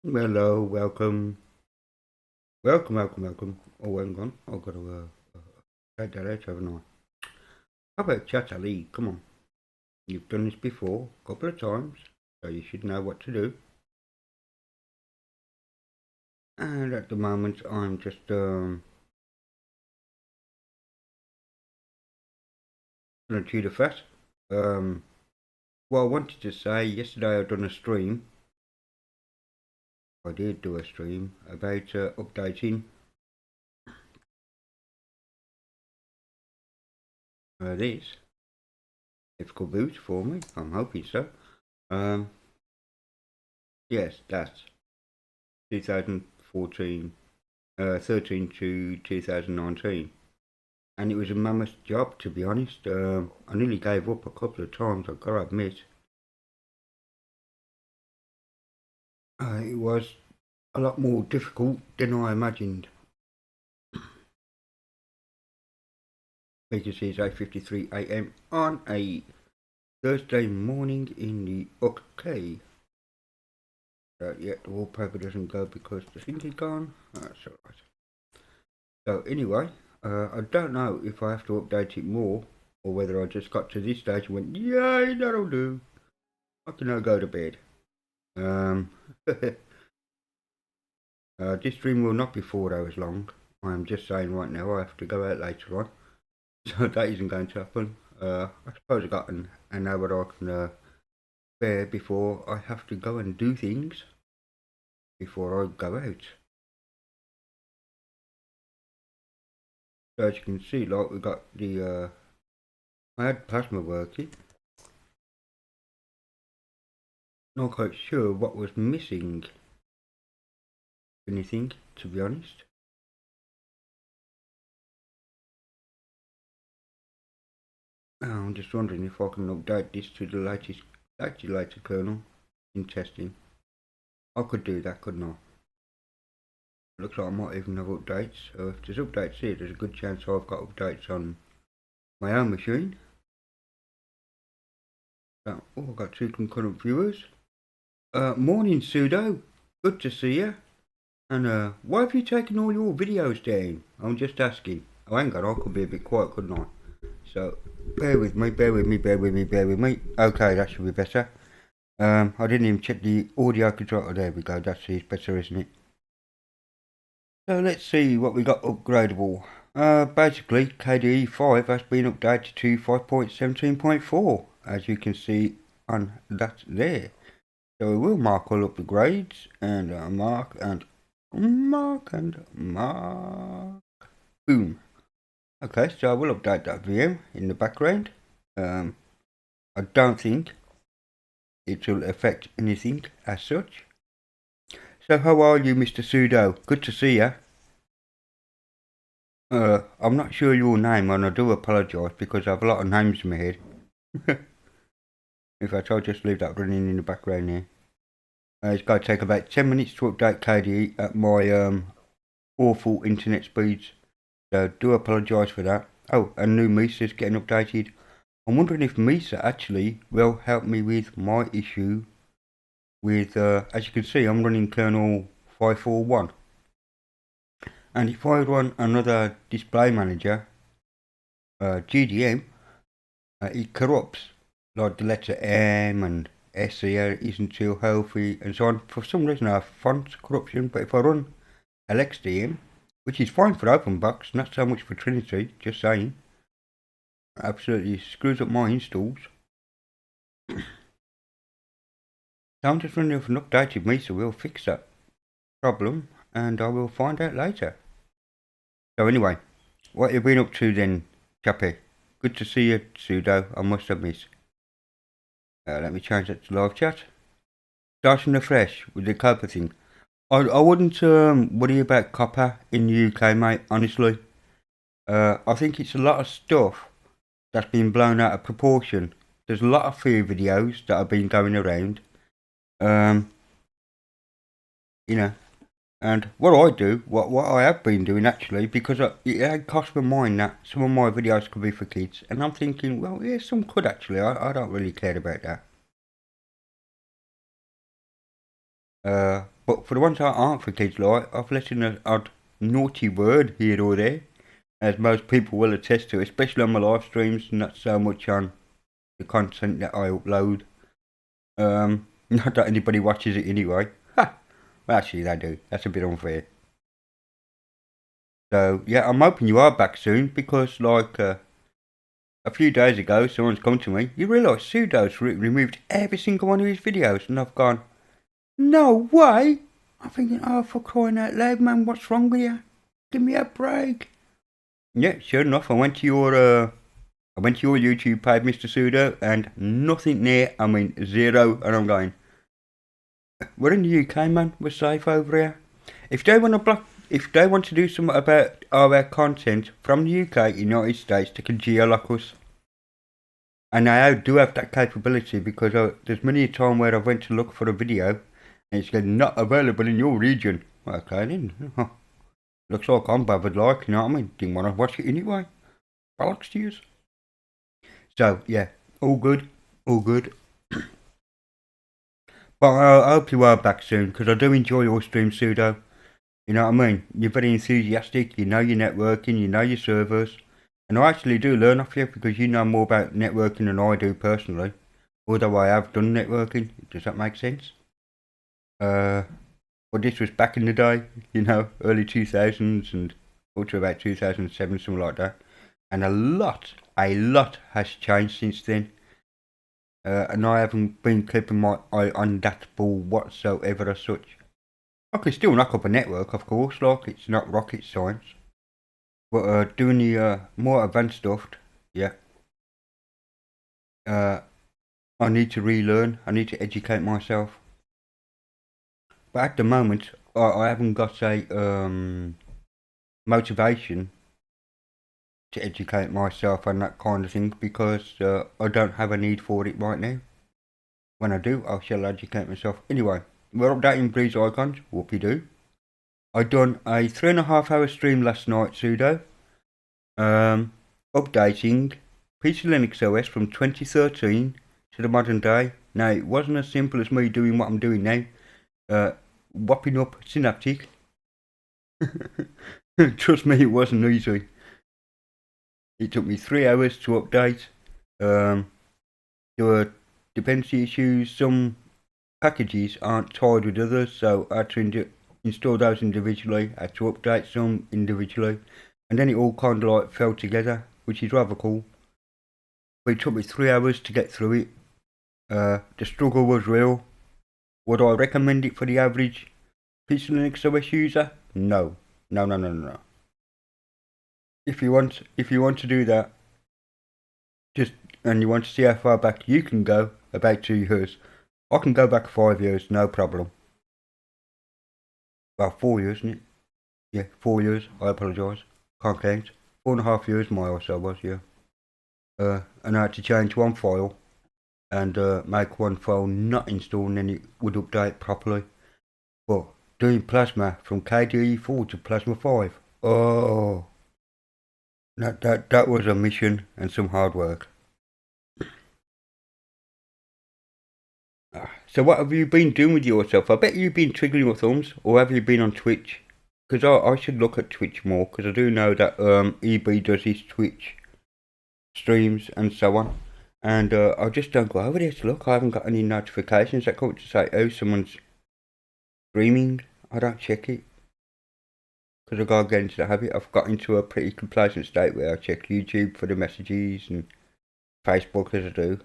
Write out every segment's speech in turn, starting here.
Hello, welcome. Oh, hang on, I've got to take that out, haven't I? How about Chat Ali? Come on, you've done this before a couple of times, so you should know what to do. And at the moment, I'm just gonna chew the fat. Um, well, I wanted to say yesterday I done a stream. I did do a stream about updating this. It's called boot for me. I'm hoping so. Um, yes, that's 2014. 13 to 2019, and it was a mammoth job, to be honest. I nearly gave up a couple of times, I've got to admit. It was a lot more difficult than I imagined. Because it's 8:53 a.m. on a Thursday morning in the UK. Yeah, the wallpaper doesn't go because the thing is gone. That's alright. So anyway, I don't know if I have to update it more or whether I just got to this stage and went, yay, that'll do. I can now go to bed. Um, this stream will not be 4 hours long. I'm just saying right now I have to go out later on, so that isn't going to happen. I suppose I got an hour I can spare before I have to go and do things before I go out. So as you can see, like we got the I had plasma working. Not quite sure what was missing. Anything, to be honest. I'm just wondering if I can update this to the latest calculator kernel in testing. I could do that, couldn't I? Looks like I might even have updates. So if there's updates here, there's a good chance I've got updates on my own machine. So, oh, I've got two concurrent viewers. Morning, Sudo. Good to see you. And why have you taken all your videos down? I'm just asking. Oh, hang on, I could be a bit quiet, couldn't I? So, bear with me. Okay, that should be better. I didn't even check the audio control. Oh, there we go. That's better, isn't it? So let's see what we got upgradable. Basically, KDE 5 has been updated to 5.17.4, as you can see on that there. So we will mark all up the grades, and mark. Boom. Okay, so I will update that VM in the background. I don't think it will affect anything as such. So how are you, Mr. Sudo? Good to see you. I'm not sure your name, and I do apologise because I have a lot of names in my head. In fact, I'll just leave that running in the background here. It's going to take about 10 minutes to update KDE at my awful internet speeds. So do apologise for that. Oh, and new Mesa is getting updated. I'm wondering if Mesa actually will help me with my issue with, as you can see, I'm running kernel 541. And if I run another display manager, GDM, it corrupts, like the letter M and S here isn't too healthy and so on. For some reason I have font corruption, but if I run LXDM, which is fine for OpenBox, not so much for Trinity, just saying, absolutely screws up my installs. So I'm just wondering if an updated Mesa will fix that problem, and I will find out later. So anyway, what have you been up to then, chappy? Good to see you, Sudo, I must admit. Let me change that to live chat. Starting afresh with the copper thing. I wouldn't worry about copper in the UK, mate, honestly. I think it's a lot of stuff that's been blown out of proportion. There's a lot of fear videos that have been going around. You know, and what I do, what I have been doing actually, because it had crossed my mind that some of my videos could be for kids, and I'm thinking, well, yeah, some could actually. I don't really care about that. But for the ones that aren't for kids, like, I've let in an odd naughty word here or there, as most people will attest to, especially on my live streams, not so much on the content that I upload. Not that anybody watches it anyway. Ha! Well, actually, they do. That's a bit unfair. So, yeah, I'm hoping you are back soon, because, like, a few days ago, someone's come to me, you realise Sudo's removed every single one of his videos, and I've gone, no way! I'm thinking, oh, for crying out loud, man, what's wrong with you? Give me a break. Yeah, sure enough, I went to your YouTube page, Mr. Sudo, and nothing there. I mean, zero, and I'm going, we're in the UK, man. We're safe over here. If they want to do something about our content from the UK, United States, they can geolock us. And I do have that capability, because there's many a time where I went to look for a video and it's not available in your region. Okay then. Looks like I'm bothered, like, you know what I mean? Didn't want to watch it anyway. Bollocks to yous. So, yeah, all good. All good. But I hope you are back soon, because I do enjoy your stream, Sudo. You know what I mean? You're very enthusiastic, you know your networking, you know your servers. And I actually do learn off you, because you know more about networking than I do personally. Although I have done networking. Does that make sense? But this was back in the day, you know, early 2000s and up to about 2007, something like that. And a lot has changed since then. And I haven't been keeping my eye on that ball whatsoever as such. I can still knock up a network, of course, like, it's not rocket science. But doing the more advanced stuff, yeah. I need to relearn, I need to educate myself. But at the moment, I haven't got a motivation to educate myself and that kind of thing, because I don't have a need for it right now. When I do, I shall educate myself. Anyway, we're updating Breeze icons, whoopie-doo. I done a 3.5 hour stream last night, Sudo. Updating PC Linux OS from 2013 to the modern day. Now, it wasn't as simple as me doing what I'm doing now. Whopping up Synaptic. Trust me, it wasn't easy. It took me 3 hours to update. There were dependency issues. Some packages aren't tied with others, so I had to install those individually. I had to update some individually. And then it all kind of like fell together, which is rather cool. But it took me 3 hours to get through it. The struggle was real. Would I recommend it for the average PC Linux OS user? No. No. If you want to do that, and you want to see how far back you can go, about 2 years. I can go back 5 years, no problem. Well, 4 years, isn't it? Yeah, 4 years. I apologise. Can't count. 4.5 years my also was, yeah. And I had to change one file and make one file not install, and then it would update properly. But doing Plasma from KDE 4 to Plasma 5, oh, that was a mission and some hard work. So what have you been doing with yourself? I bet you've been twiddling your thumbs, or have you been on Twitch? Because I should look at Twitch more, because I do know that EB does his Twitch streams and so on. And I just don't go over there to look. I haven't got any notifications that come to say, oh, someone's streaming. I don't check it. Because I gotta get into the habit. I've got into a pretty complacent state where I check YouTube for the messages and Facebook as I do.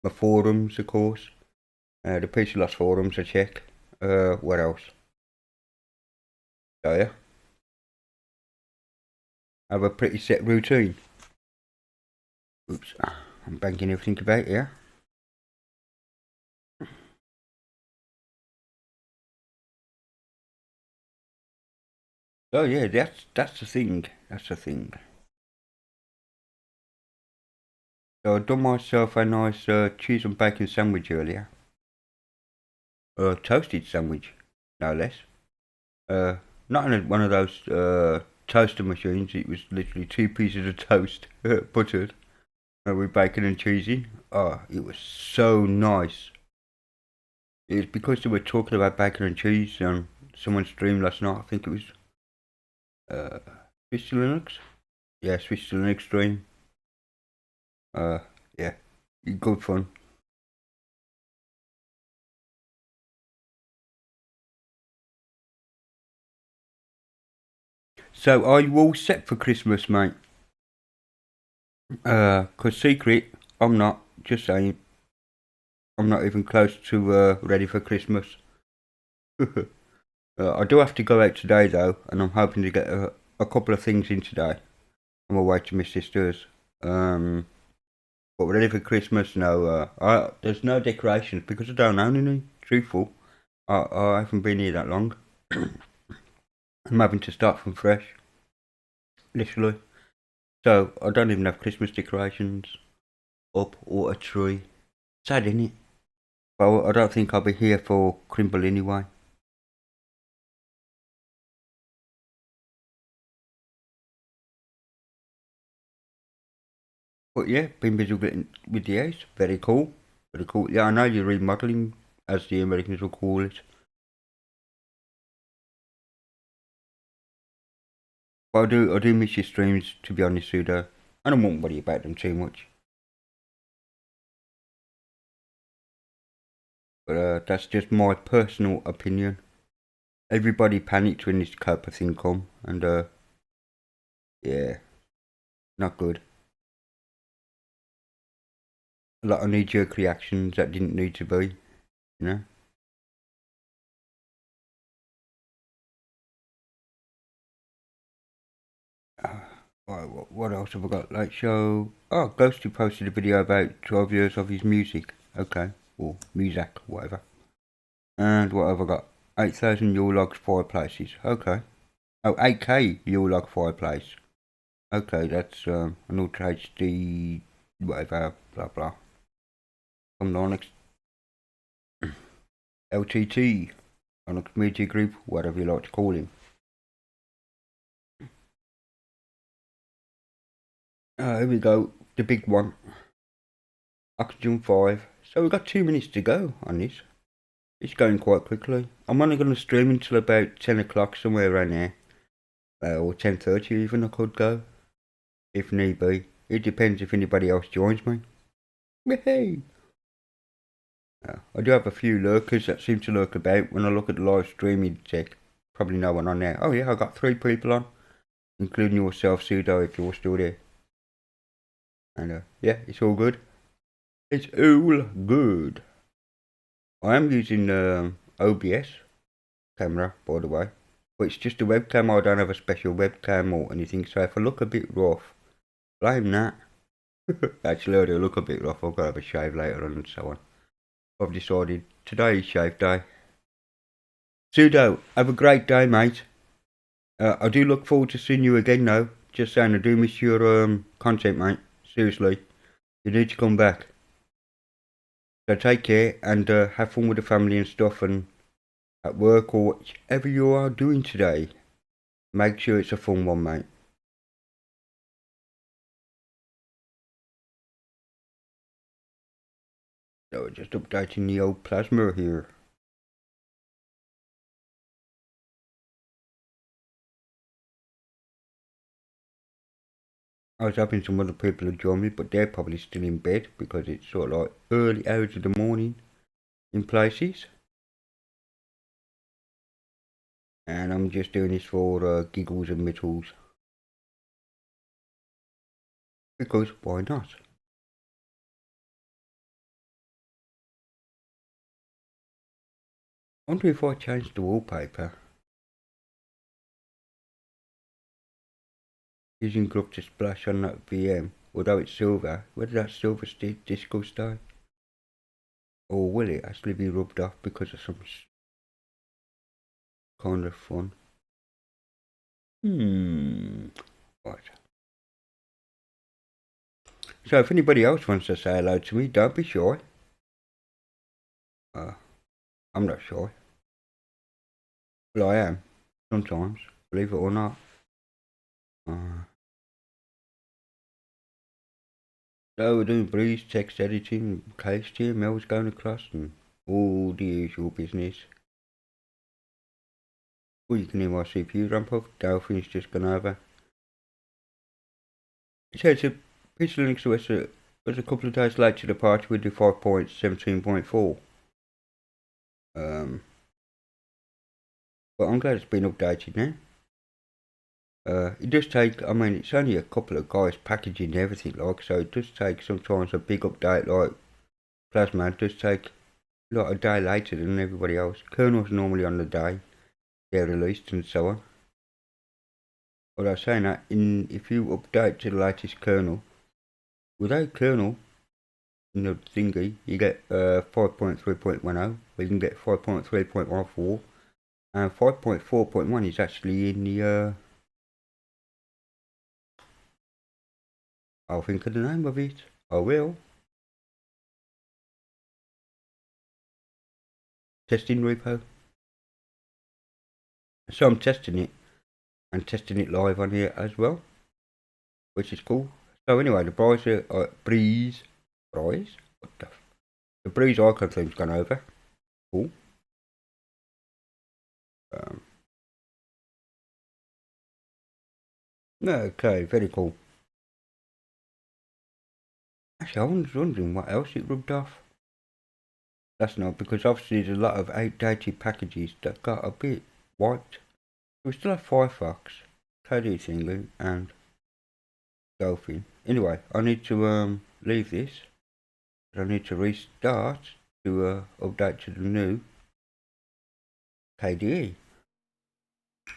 My forums, of course. The PC Lost forums I check. What else? So yeah. I have a pretty set routine. Oops, I'm banking everything about here. Oh yeah, that's the thing. That's the thing. So I done myself a nice cheese and bacon sandwich earlier. Toasted sandwich, no less. Not in one of those toaster machines. It was literally 2 pieces of toast, buttered, with bacon and cheese in. Oh, it was so nice. It's because they were talking about bacon and cheese on someone's stream last night. I think it was uh, Swiss Linux. Yeah, Swiss Linux stream. Yeah, good fun. So, are you all set for Christmas, mate? 'Cause secret, I'm not. Just saying, I'm not even close to ready for Christmas. I do have to go out today though, and I'm hoping to get a couple of things in today. I'm away to my sister's. But ready for Christmas? No. There's no decorations because I don't own any. Truthful, I haven't been here that long. I'm having to start from fresh, literally. So I don't even have Christmas decorations up or a tree. Sad, innit? Well, I don't think I'll be here for Crimble anyway. But yeah, been busy with the house. Very cool. Very cool. Yeah, I know you're remodeling, as the Americans will call it. But I do miss your streams, to be honest, Sudo. I don't want to worry about them too much. But that's just my personal opinion. Everybody panicked when this Copa thing come, and yeah, not good. A lot of knee-jerk reactions that didn't need to be, you know. What else have I got? Like show. Oh, Ghosty posted a video about 12 years of his music. Okay, or music, whatever. And what have I got? 8,000 Yule logs fireplaces. Okay. Oh, 8K Yule log fireplace. Okay, that's an Ultra HD, whatever, blah blah. From Linux LTT, Linux Media Group, whatever you like to call him. Here we go, the big one. Oxygen 5. So we've got 2 minutes to go on this. It's going quite quickly. I'm only going to stream until about 10 o'clock, somewhere around there. Or 10:30 even I could go, if need be. It depends if anybody else joins me. Hey! I do have a few lurkers that seem to lurk about. When I look at the live streaming check, probably no one on there. Oh yeah, I got 3 people on, including yourself, Sudo, if you're still there. And yeah, it's all good. It's all good. I am using OBS camera, by the way. But it's just a webcam. I don't have a special webcam or anything. So if I look a bit rough, blame that. Actually, I do look a bit rough. I've got to have a shave later on and so on. I've decided today is shave day. Sudo, have a great day, mate. I do look forward to seeing you again, though. Just saying, I do miss your content, mate. Seriously, you need to come back. So take care and have fun with the family and stuff, and at work or whatever you are doing today. Make sure it's a fun one, mate. So just updating the old plasma here. I was hoping some other people would join me, but they're probably still in bed because it's sort of like early hours of the morning in places. And I'm just doing this for giggles and mittles. Because why not? I wonder if I change the wallpaper using Gruff to splash on that VM, although it's silver, whether that silver disco stay? Or will it actually be rubbed off because of some kind of fun? Right. So if anybody else wants to say hello to me, don't be shy. I'm not shy. Well, I am. Sometimes, believe it or not. So we're doing Breeze, text editing, HTML's going across and All the usual business. Oh, you can hear my CPU ramp up. Delphin's just gone over. It says a piece of Linux OS was a couple of days late to the party with the 5.17.4. But I'm glad it's been updated now. It does take, I mean, it's only a couple of guys packaging everything like, so it does take sometimes a big update like Plasma. It does take like a day later than everybody else. Kernel's normally on the day they're released and so on. But I was saying that if you update to the latest kernel, without kernel in the thingy, you get 5.3.10, where you can get 5.3.14, and 5.4.1 is actually in the I'll think of the name of it. I will. Testing repo. So I'm testing it and testing it live on here as well, which is cool. So anyway, the Breeze, what the Breeze icon theme's gone over. Cool. Okay, very cool. Actually, I was wondering what else it rubbed off. That's not, because obviously there's a lot of outdated packages that got a bit wiped. We still have Firefox, KDE Thingy, and Dolphin. Anyway, I need to leave this. I need to restart to update to the new KDE.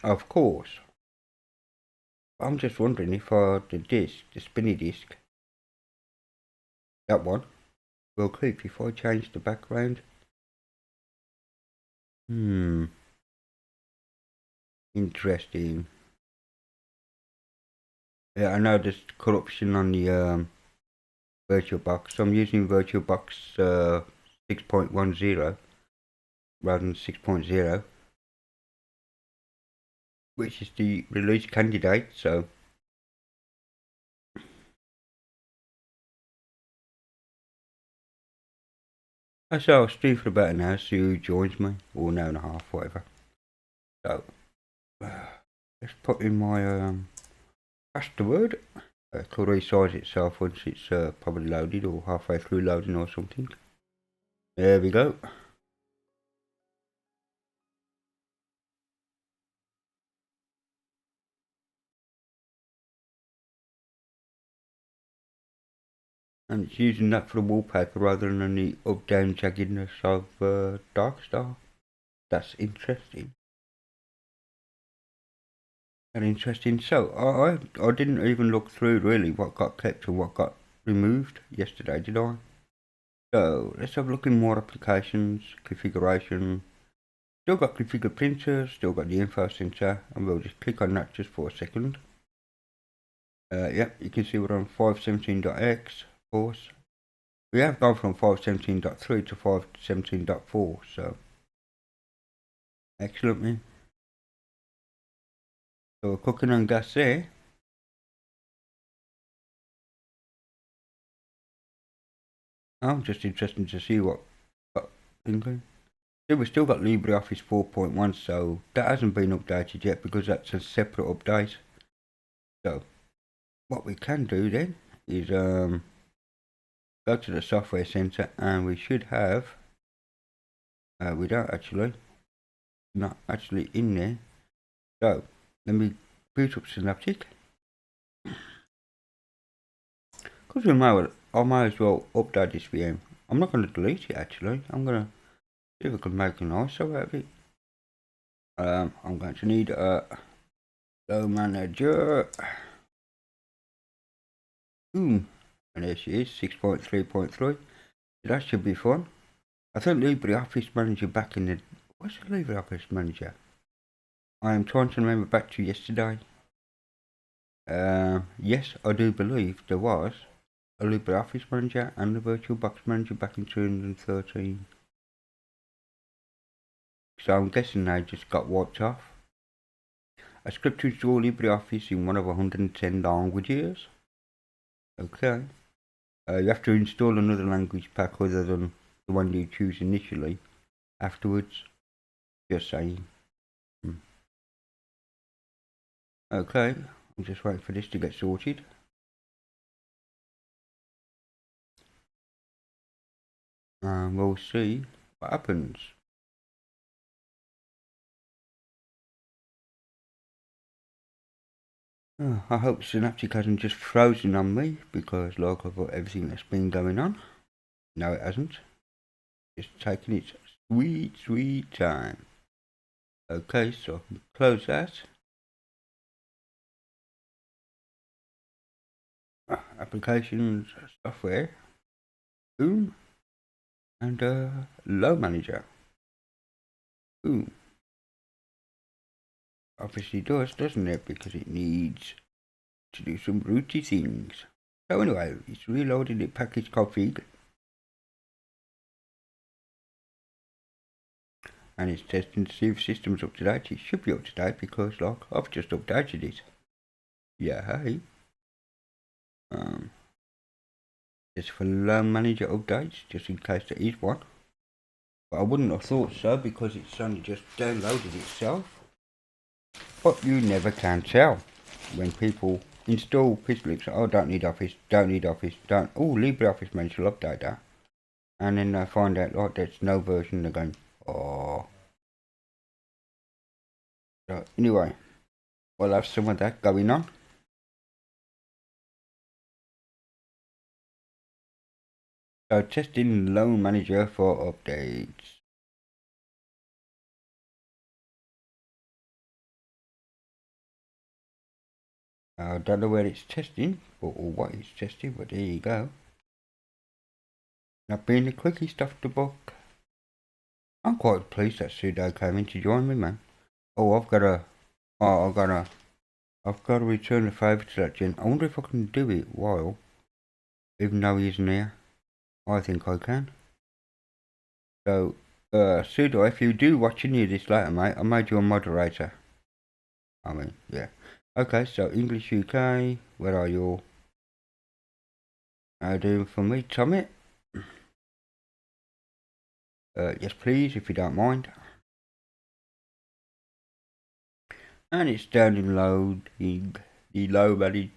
Of course. I'm just wondering if the spinny disk, that one, will keep if I change the background. Interesting. Yeah, I know there's corruption on the VirtualBox. I'm using VirtualBox 6.10 rather than 6.0, which is the release candidate, so so I'll stream for about an hour, see who joins me, or an hour and a half, whatever. So let's put in my password. It'll resize itself once it's probably loaded or halfway through loading or something. There we go. And it's using that for the wallpaper rather than the up-down jaggedness of Darkstar. That's interesting. And interesting. So I didn't even look through really what got kept and what got removed yesterday, did I? So let's have a look in more applications, configuration. Still got configure printer, still got the info center, and we'll just click on that just for a second. Yep, you can see we're on 517.x, of course. We have gone from 517.3 to 517.4, so excellent, man. So we're cooking on gas there. I'm just interested to see what England. Yeah, we've still got LibreOffice 4.1, so that hasn't been updated yet because that's a separate update. So what we can do then is go to the software center, and we should have we don't actually, not actually in there. So let me boot up Synaptic, because I might as well update this VM. I'm not going to delete it actually. I'm going to see if I can make an ISO out of it. I'm going to need a low manager. And there she is, 6.3.3. That should be fun. I think LibreOffice Manager back in the... What's the LibreOffice Manager? I am trying to remember back to yesterday. Yes, I do believe there was a LibreOffice Manager and the VirtualBox Manager back in 2013. So I'm guessing they just got wiped off. A script to install LibreOffice in one of 110 languages. Okay. You have to install another language pack other than the one you choose initially afterwards. Just saying. Okay, I'm just waiting for this to get sorted. And we'll see what happens. I hope Synaptic hasn't just frozen on me, because like I've got everything that's been going on. No, it hasn't. Just taking its sweet, sweet time. Okay, so I can close that. Applications, software, boom, and low manager, boom. Obviously does, doesn't it? Because it needs to do some rooty things. So anyway, it's reloading the package config. And it's testing to see if the system's up to date. It should be up to date because like I've just updated it. Yeah, hey. Just for loan manager updates, just in case there is one. But I wouldn't have thought so because it's only just downloaded itself. But you never can tell when people install Pixelix. Oh, don't need Office, don't need Office, don't. Oh, LibreOffice Manager will update that. And then they find out like there's no version. They're going, oh. So anyway, we'll have some of that going on. So testing Loan Manager for updates. I don't know where it's testing or what it's testing, but there you go. Not being the quickest off the book. I'm quite pleased that Sudo came in to join me, man. Oh, I've got to return the favour to that gent. I wonder if I can do it while, even though he isn't here. I think I can. So, Sudo, if you do watch any of this later, mate, I made you a moderator. I mean, yeah. Okay, so English UK, where are you? How doing for me, Tommy? Yes, please, if you don't mind. And it's downloading the low value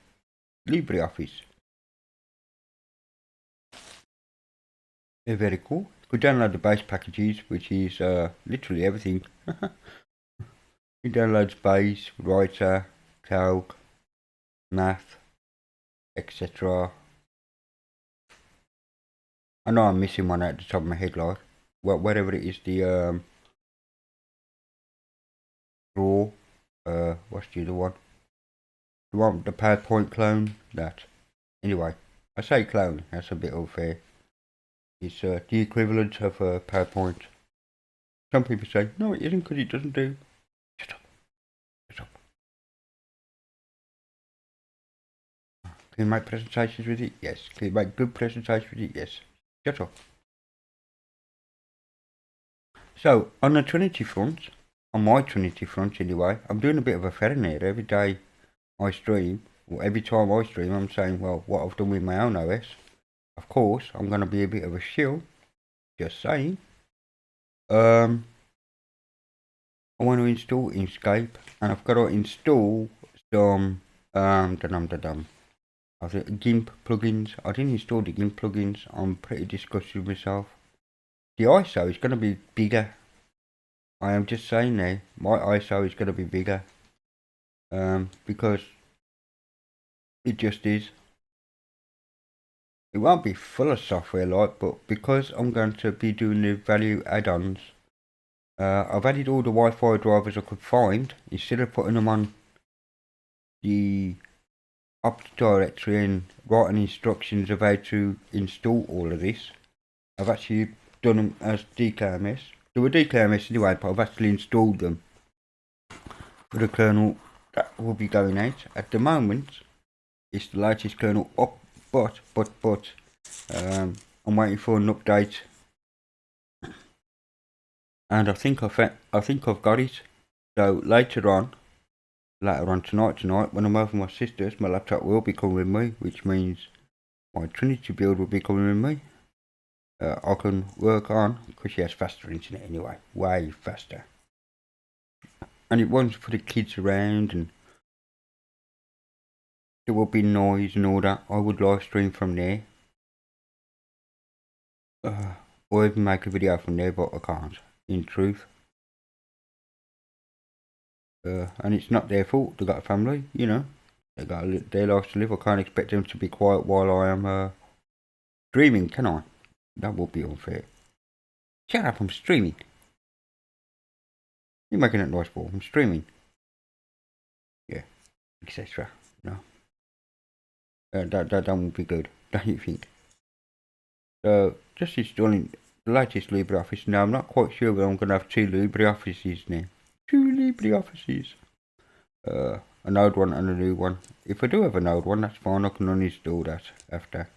LibreOffice. They're very cool. You could download the base packages, which is literally everything. You download Base, Writer, Calc, Math, etc. I know I'm missing one at the top of my head, like whatever it is, the Draw, what's the other one? The one, the PowerPoint clone, that. Anyway, I say clone, that's a bit unfair. It's the equivalent of PowerPoint. Some people say, no it isn't because it doesn't do. Shut up. Shut up. Can you make presentations with it? Yes. Can you make good presentations with it? Yes. Shut up. So, on the Trinity front, on my Trinity front anyway, I'm doing a bit of a ferry here. Every day I stream, or every time I stream, I'm saying, well, what I've done with my own OS. Of course, I'm going to be a bit of a shill. Just saying. I want to install Inkscape, and I've got to install some, I think GIMP plugins. I didn't install the GIMP plugins. I'm pretty disgusted with myself. The ISO is going to be bigger. I am just saying now, my ISO is going to be bigger. Because it just is. It won't be full of software like, but because I'm going to be doing the value add-ons, I've added all the Wi-Fi drivers I could find, instead of putting them on the opt directory and writing instructions of how to install all of this. I've actually done them as DKMS. They were DKMS anyway, but I've actually installed them for the kernel that will be going out. At the moment, it's the latest kernel up, but I'm waiting for an update, and I think I've got it. So later on tonight, when I'm over my sister's, my laptop will be coming with me, which means my Trinity build will be coming with me. I can work on, because she has faster internet anyway, way faster. And it won't for the kids around, and there will be noise and all that. I would live stream from there. Or even make a video from there, but I can't, in truth. And it's not their fault, they've got a family, you know. They got their lives to live. I can't expect them to be quiet while I am streaming, can I? That would be unfair. Shut up, I'm streaming. You're making it nice for. I'm streaming. Yeah, etc. No. That won't be good, don't you think? So, just installing the latest LibreOffice. Now, I'm not quite sure whether I'm going to have two LibreOffices now. Two LibreOffices. An old one and a new one. If I do have an old one, that's fine. I can uninstall that after.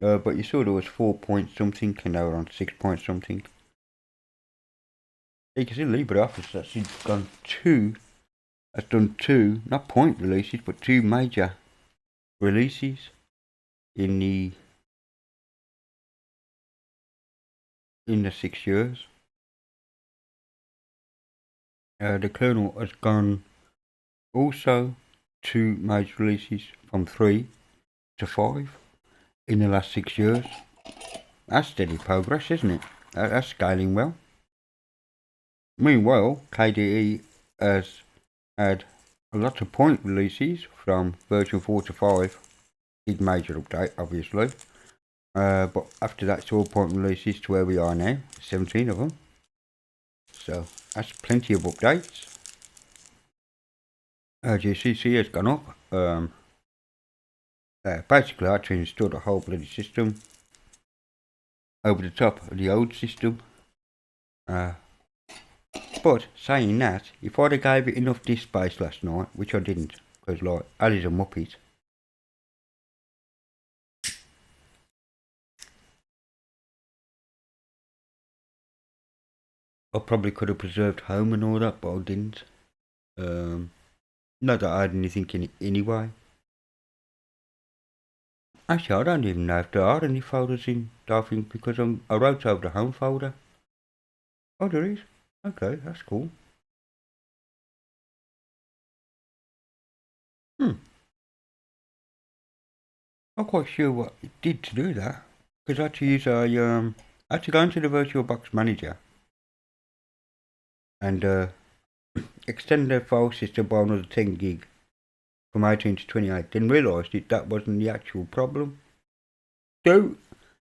But you saw there was 4 point something, and now we're on 6 point something. You can see LibreOffice actually has done two, not point releases, but two major releases in the 6 years. The kernel has gone also two major releases from 3 to 5 in the last 6 years. That's steady progress, isn't it? That's scaling well. Meanwhile, KDE has had a lot of point releases from version 4 to 5. Big major update, obviously. But after that, it's all point releases to where we are now. 17 of them. So, that's plenty of updates. GCC has gone up. Basically, I had to install the whole bloody system over the top of the old system. But saying that, if I'd have gave it enough disk space last night, which I didn't, because like Ali's a muppet. I probably could have preserved home and all that, but I didn't. Not that I had anything in it anyway. Actually, I don't even know if there are any folders in Dolphin because I wrote over the home folder. Oh, there is? Okay, that's cool. I'm not quite sure what it did to do that. Because I had to use I had to go into the VirtualBox Manager and extend the file system by another 10 gig from 18 to 28. Then realised that wasn't the actual problem. So,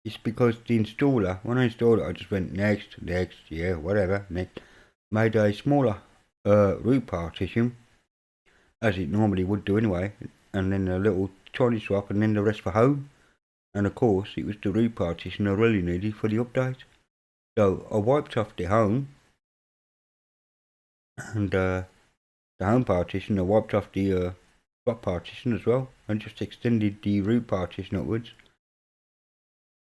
it's because the installer, when I installed it, I just went next, yeah, whatever, next. Made a smaller root partition, as it normally would do anyway, and then a little tiny swap, and then the rest for home. And of course, it was the root partition I really needed for the update. So I wiped off the home, and the home partition, I wiped off the swap partition as well, and just extended the root partition upwards.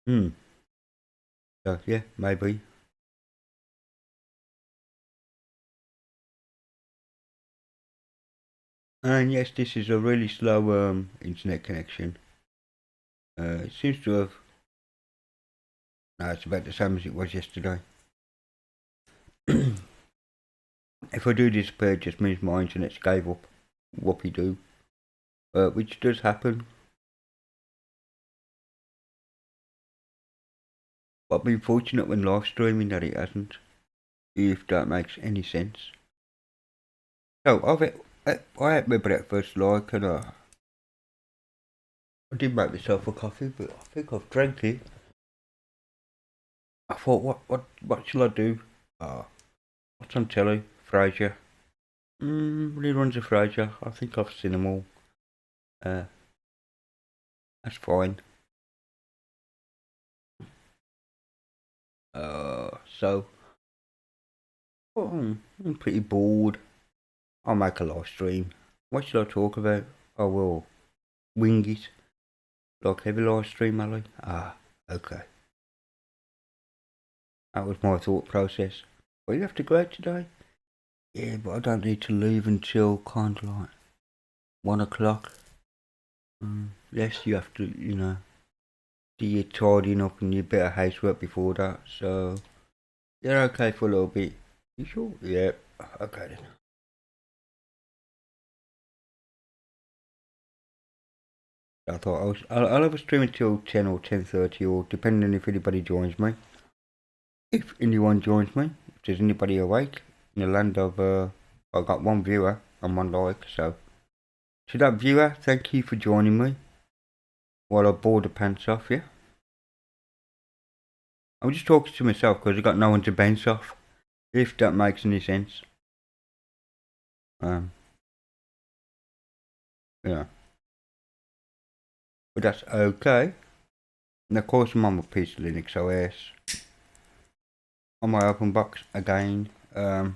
So yeah, maybe. And yes, this is a really slow internet connection. It seems to have... No, it's about the same as it was yesterday. If I do disappear, it just means my internet's gave up. Whoopie-doo. Which does happen. But I've been fortunate when live streaming that it hasn't. If that makes any sense. So, I ate my breakfast like, and I did make myself a coffee, but I think I've drank it. I thought, what shall I do? What's on telly? Frasier. Reruns of Frasier. I think I've seen them all. That's fine. So, I'm pretty bored. I'll make a live stream. What should I talk about? I will wing it. Like heavy live stream, Ali? Okay. That was my thought process. Well, you have to go out today? Yeah, but I don't need to leave until kind of like 1 o'clock. Yes, you have to, do your tidying up and your bit of housework before that, so you're okay for a little bit. You sure? Yeah. Okay then. I thought I'll have a stream until 10 or 10:30, or depending if anybody joins me. If anyone joins me, if there's anybody awake in the land of, I've got one viewer and one like, so to that viewer, thank you for joining me while I board the pants off, yeah? I'm just talking to myself because I've got no one to bounce off, if that makes any sense. Yeah. But that's okay. And of course I'm on my piece of Linux OS. On my open box again. And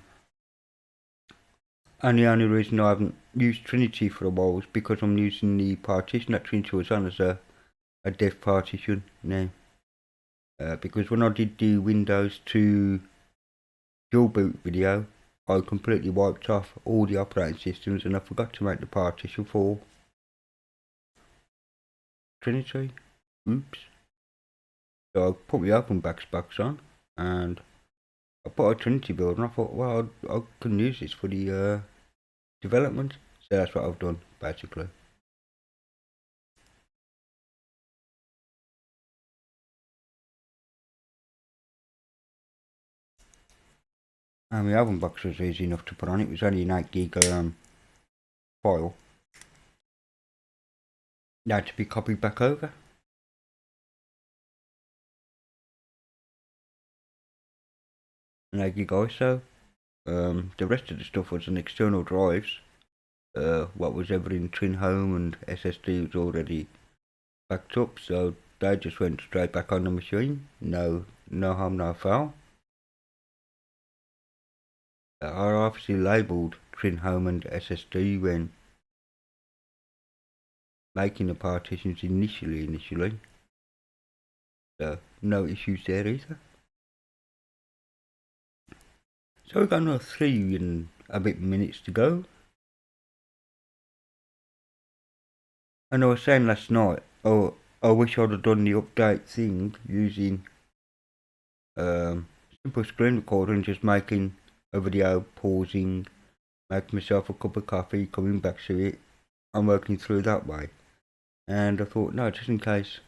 the only reason I haven't used Trinity for a while is because I'm using the partition that Trinity was on as a dev partition now. Because when I did the Windows 2 dual boot video, I completely wiped off all the operating systems and I forgot to make the partition for Trinity. Oops. So I put my open box on and I put a Trinity build and I thought, well, I can use this for the development. So that's what I've done, basically. And my album box was easy enough to put on. It was only an 8 gig file. It had to be copied back over. An 8 gig ISO. The rest of the stuff was on external drives. What was ever in Trin Home and SSD was already backed up, so they just went straight back on the machine. No harm, no foul. I obviously labelled Trin Home and SSD when making the partitions initially. So no issues there either. So we've got another 3 and a bit minutes to go. And I was saying last night, oh, I wish I'd have done the update thing using simple screen recorder and just making a video, pausing, making myself a cup of coffee, coming back to it, and working through that way. And I thought, no, just in case.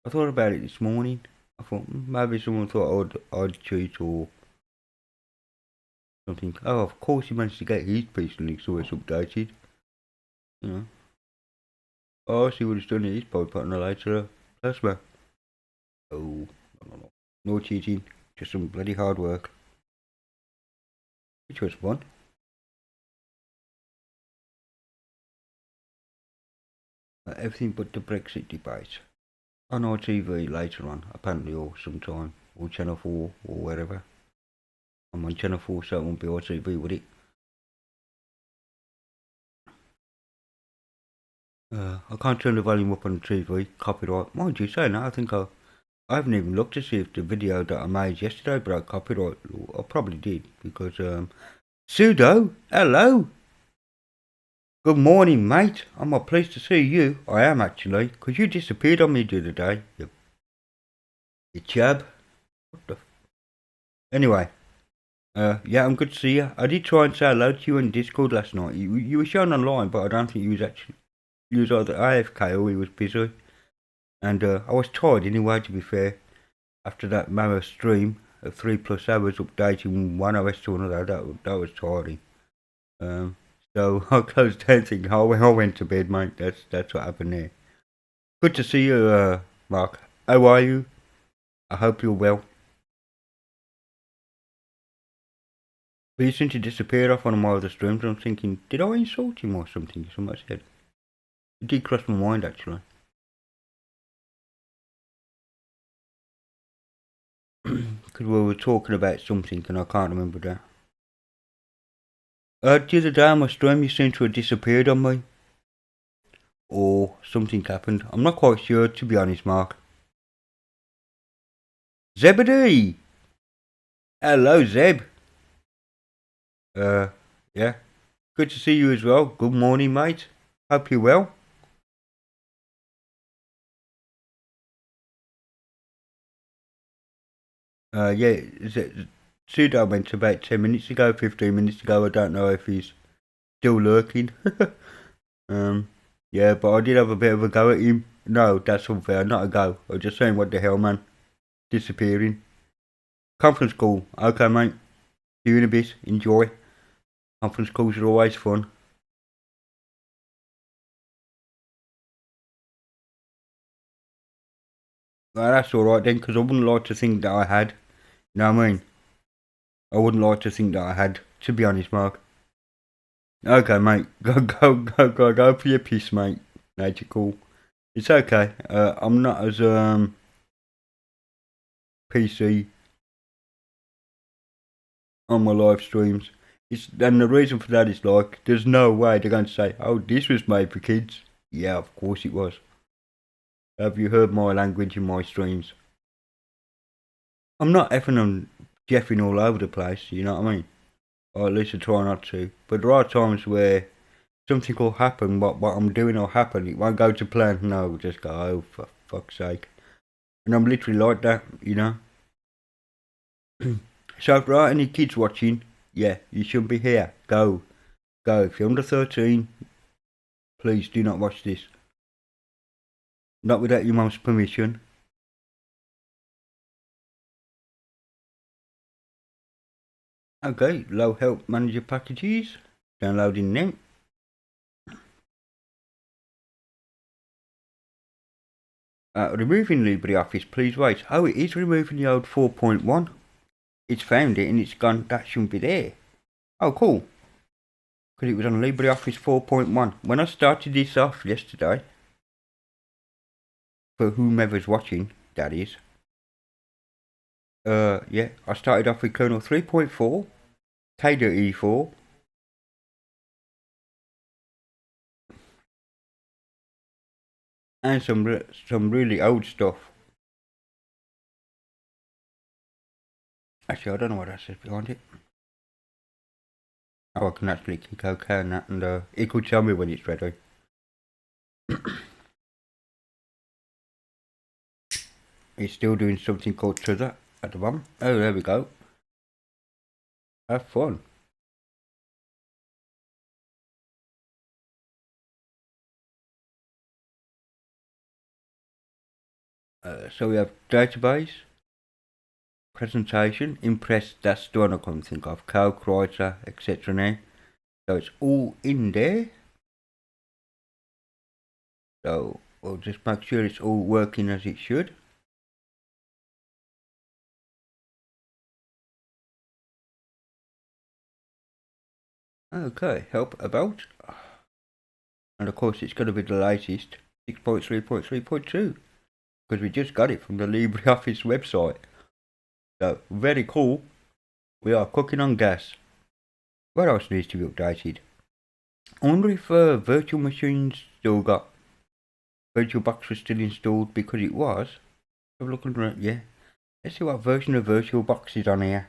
I thought about it this morning. I thought maybe someone thought I'd cheat or something. Oh, of course he managed to get his piece of Linux OS updated. You know. Oh, see what he's done. He's probably putting a later plasma. Oh, no cheating. Just some bloody hard work. Which was fun. Everything but the Brexit debate. On our TV later on, apparently, or sometime, or Channel 4, or wherever. I'm on Channel 4, so it won't be our TV, would it? I can't turn the volume up on the TV, copyright. Mind you saying that, I think I haven't even looked to see if the video that I made yesterday broke copyright. I probably did, because, Sudo, hello! Good morning, mate. I'm pleased to see you. I am, actually, because you disappeared on me the other day. You chub. What the Anyway, yeah, I'm good to see you. I did try and say hello to you on Discord last night. You were shown online, but I don't think you was either AFK or you was busy. And I was tired anyway, to be fair. After that mammoth stream of 3+ hours updating one OS to another, that was tiring. So I closed down thinking, I went to bed, mate. That's what happened there. Good to see you, Mark. How are you? I hope you're well. But you seem to disappear off one of my other streams, and I'm thinking, did I insult him or something? Somebody said. It did cross my mind, actually. Because we were talking about something and I can't remember that. The other day on my stream, you seem to have disappeared on me. Or something happened. I'm not quite sure, to be honest, Mark. Zebedee! Hello, Zeb. Yeah. Good to see you as well. Good morning, mate. Hope you're well. Yeah, Sudo went about 10 minutes ago, 15 minutes ago. I don't know if he's still lurking. Yeah, but I did have a bit of a go at him. No, that's unfair, not a go. I was just saying, what the hell, man? Disappearing. Conference call. Okay, mate. See you in a bit. Enjoy. Conference calls are always fun. Well, that's alright then, because I wouldn't like to think that I had. You know what I mean? I wouldn't like to think that I had, to be honest, Mark. Okay, mate. Go for your piss, mate. Nature cool. It's okay. I'm not as PC on my live streams. And the reason for that is like, there's no way they're going to say, "Oh, this was made for kids." Yeah, of course it was. Have you heard my language in my streams? I'm not effing and jeffing all over the place. You know what I mean? Or at least I try not to. But there are times where something will happen. What I'm doing will happen. It won't go to plan. No, just go. Oh, for fuck's sake! And I'm literally like that. You know. So, if there are any kids watching, yeah, you shouldn't be here. Go. If you're under 13, please do not watch this. Not without your mum's permission. Okay, low help manager packages. Downloading them. Removing LibreOffice, please wait. Oh, it is removing the old 4.1. It's found it and it's gone, that shouldn't be there. Oh, cool. Because it was on LibreOffice 4.1. When I started this off yesterday, for whomever's watching, that is. Yeah, I started off with kernel 3.4, KDE4, and some really old stuff. Actually, I don't know what that says behind it. Oh, I can actually click OK on that, and it could tell me when it's ready. It's still doing something called Tether at the bottom. Oh, there we go. Have fun. So we have database, presentation, Impress, that's the one I can't think of, Calculator, etc. now. So it's all in there. So we'll just make sure it's all working as it should. Okay, help about. And of course it's going to be the latest 6.3.3.2 because we just got it from the LibreOffice website. So very cool. We are cooking on gas. What else needs to be updated? I wonder if virtual machines still got VirtualBox was still installed because it was. Have a look under, yeah. Let's see what version of VirtualBox is on here.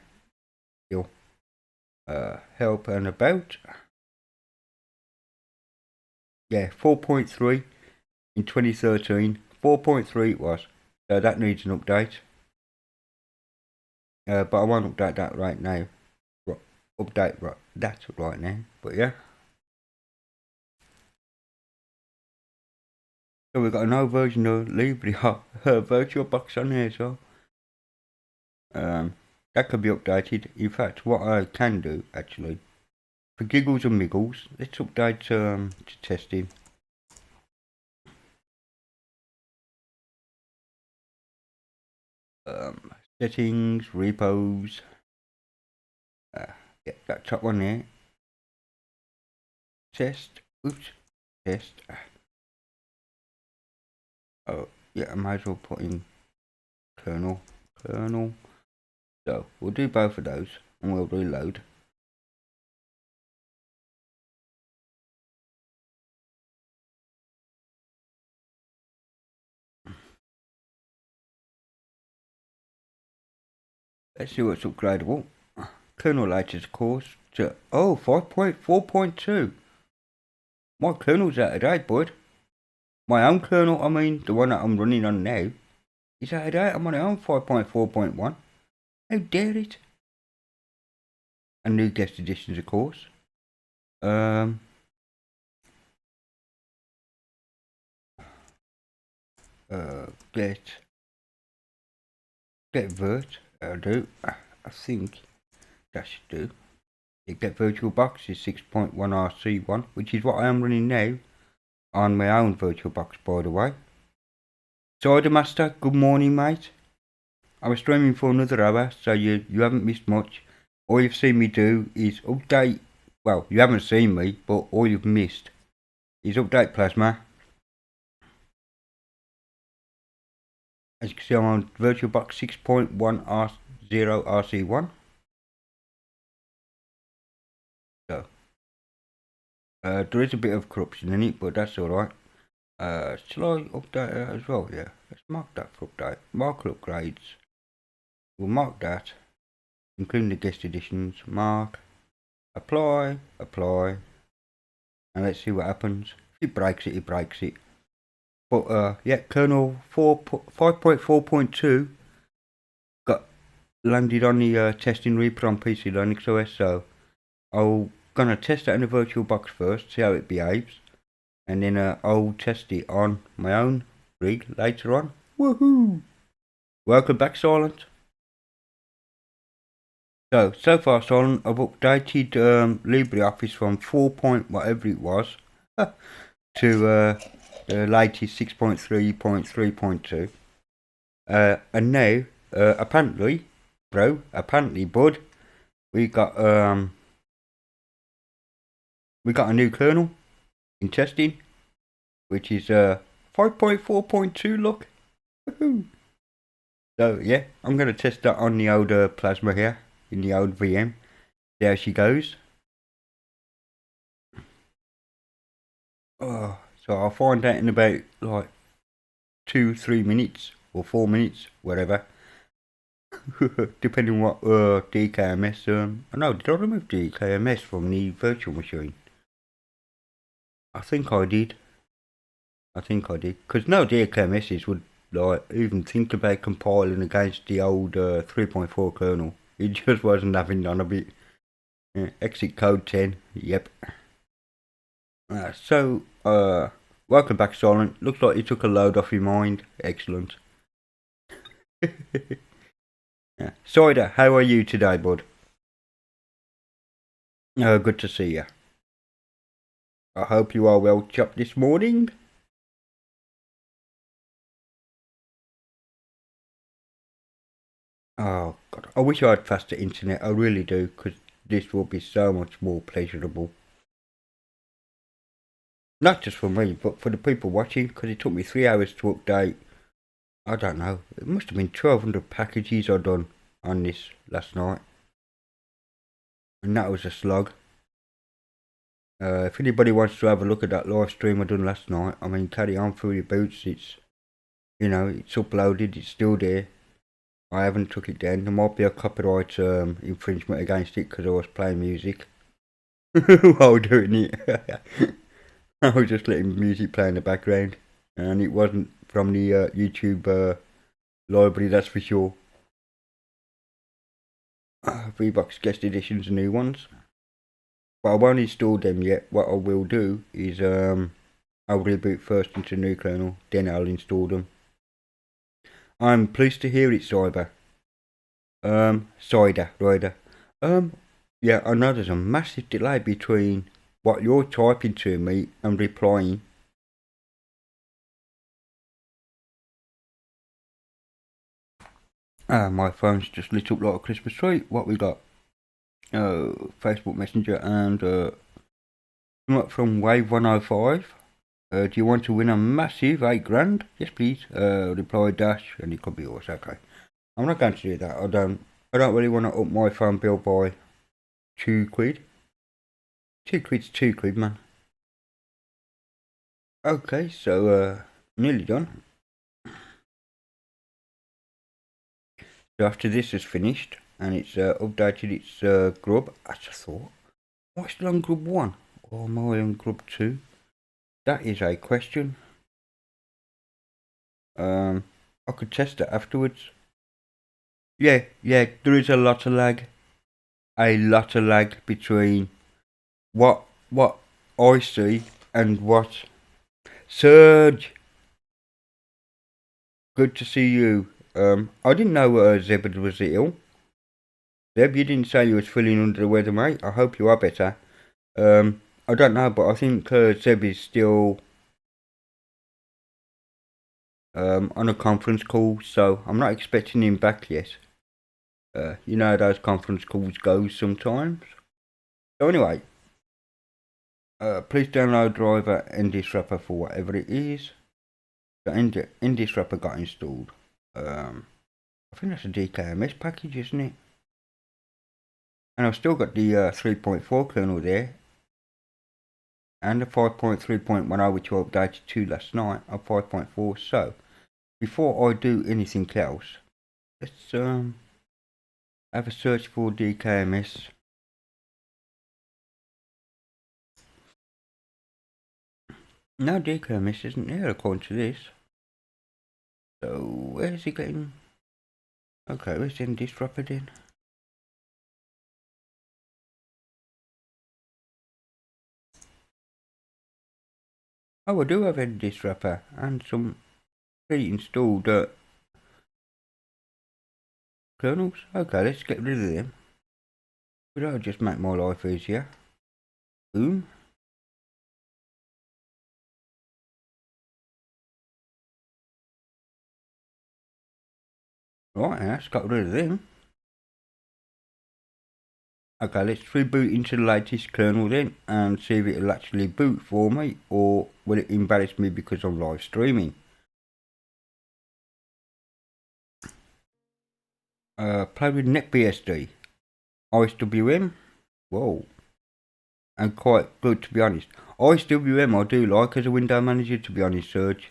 Still. Help and about. Yeah, 4.3 in 2013. 4.3 it was. So that needs an update. But I won't update that right now. Update that right now. But yeah. So we've got another version of VirtualBox on here, so that could be updated. In fact, what I can do actually, for giggles and miggles, let's update to testing. Settings, repos. Yeah, that top one there. Test. Oops. Test. Oh, yeah, I might as well put in kernel. So we'll do both of those and we'll reload. Let's see what's upgradable. Kernel latest course to 5.4.2. My kernel's out of date, bud. My own kernel, I mean, the one that I'm running on now, is out of date. I'm on my own 5.4.1. How dare it? And new guest editions, of course. Get Vert. I'll do. I think that should do. You get VirtualBox is 6.1 RC1, which is what I am running now on my own VirtualBox, by the way. Cider Master, good morning, mate. I was streaming for another hour, so you haven't missed much. All you've seen me do is update. Well, you haven't seen me, but all you've missed is update Plasma. As you can see, I'm on VirtualBox 6.1 R0 RC1. So, there is a bit of corruption in it, but that's alright. Shall I update that as well? Yeah, let's mark that for update. Marker upgrades. We'll mark that, including the guest editions. Mark, apply, and let's see what happens. If it breaks it, it breaks it. But yeah, kernel 5.4.2 got landed on the testing repo on PC Linux OS, so I'm gonna test it in the VirtualBox first, see how it behaves, and then I'll test it on my own rig later on. Woohoo! Welcome back, Silent. So far, Silent, I've updated LibreOffice from 4. Whatever it was to the latest 6.3.3.2. And now, apparently, bud, we got a new kernel in testing, which is 5.4.2. Look, woohoo! So yeah, I'm gonna test that on the old Plasma here in the old VM. There she goes. Oh, so I'll find out in about like 2-3 minutes or 4 minutes, whatever. Depending on what DKMS. I know, did I remove DKMS from the virtual machine? I think I did. Because no DKMSs would like even think about compiling against the old 3.4 kernel. It just wasn't having none of it. Yeah, exit code 10. Yep. Welcome back, Silent. Looks like you took a load off your mind. Excellent. Yeah. Cider, how are you today, bud? Good to see you. I hope you are well chopped this morning. Oh, God. I wish I had faster internet. I really do, because this will be so much more pleasurable. Not just for me, but for the people watching, because it took me 3 hours to update. I don't know. It must have been 1,200 packages I done on this last night. And that was a slog. If anybody wants to have a look at that live stream I done last night, I mean, carry on through your boots. It's, you know, it's uploaded, it's still there. I haven't took it down. There might be a copyright infringement against it because I was playing music while doing it. I was just letting music play in the background, and it wasn't from the YouTube library, that's for sure. VBox guest editions and new ones, but I won't install them yet. What I will do is I'll reboot first into new kernel, then I'll install them. I'm pleased to hear it, Cider. Cider. Yeah, I know there's a massive delay between what you're typing to me and replying. My phone's just lit up like a Christmas tree. What we got? Facebook Messenger and from Wave 105. Do you want to win a massive 8 grand? Yes, please. Reply dash, and it could be yours. Okay. I'm not going to do that. I don't really want to up my phone bill by £2. £2's £2, man. Okay, so nearly done. So after this is finished and it's updated its grub, I just thought, am I still on grub 1 or am I on grub 2? That is a question. I could test it afterwards. Yeah, there is a lot of lag. A lot of lag between what I see and what Surge. Good to see you. I didn't know Zebed was ill. Zeb, you didn't say you was feeling under the weather, mate. I hope you are better. I don't know, but I think Zeb is still on a conference call, so I'm not expecting him back yet. You know how those conference calls go sometimes. So anyway, please download driver NDIS wrapper for whatever it is. The NDIS wrapper got installed. I think that's a DKMS package, isn't it? And I've still got the 3.4 kernel there. And the 5.3.10 which I updated to last night of 5.4. So, before I do anything else, let's have a search for DKMS. No, DKMS isn't there according to this. So, where's he getting? Okay, where's the NDIS wrapper then? Oh, I do have NDIS wrapper and some pre-installed kernels. Okay, let's get rid of them. That'll just make my life easier. Boom. Right, that's got rid of them. Okay, let's reboot into the latest kernel then and see if it'll actually boot for me or will it embarrass me because I'm live streaming. Play with NetBSD. ISWM. Whoa. And quite good to be honest. ISWM I do like as a window manager to be honest, Serge.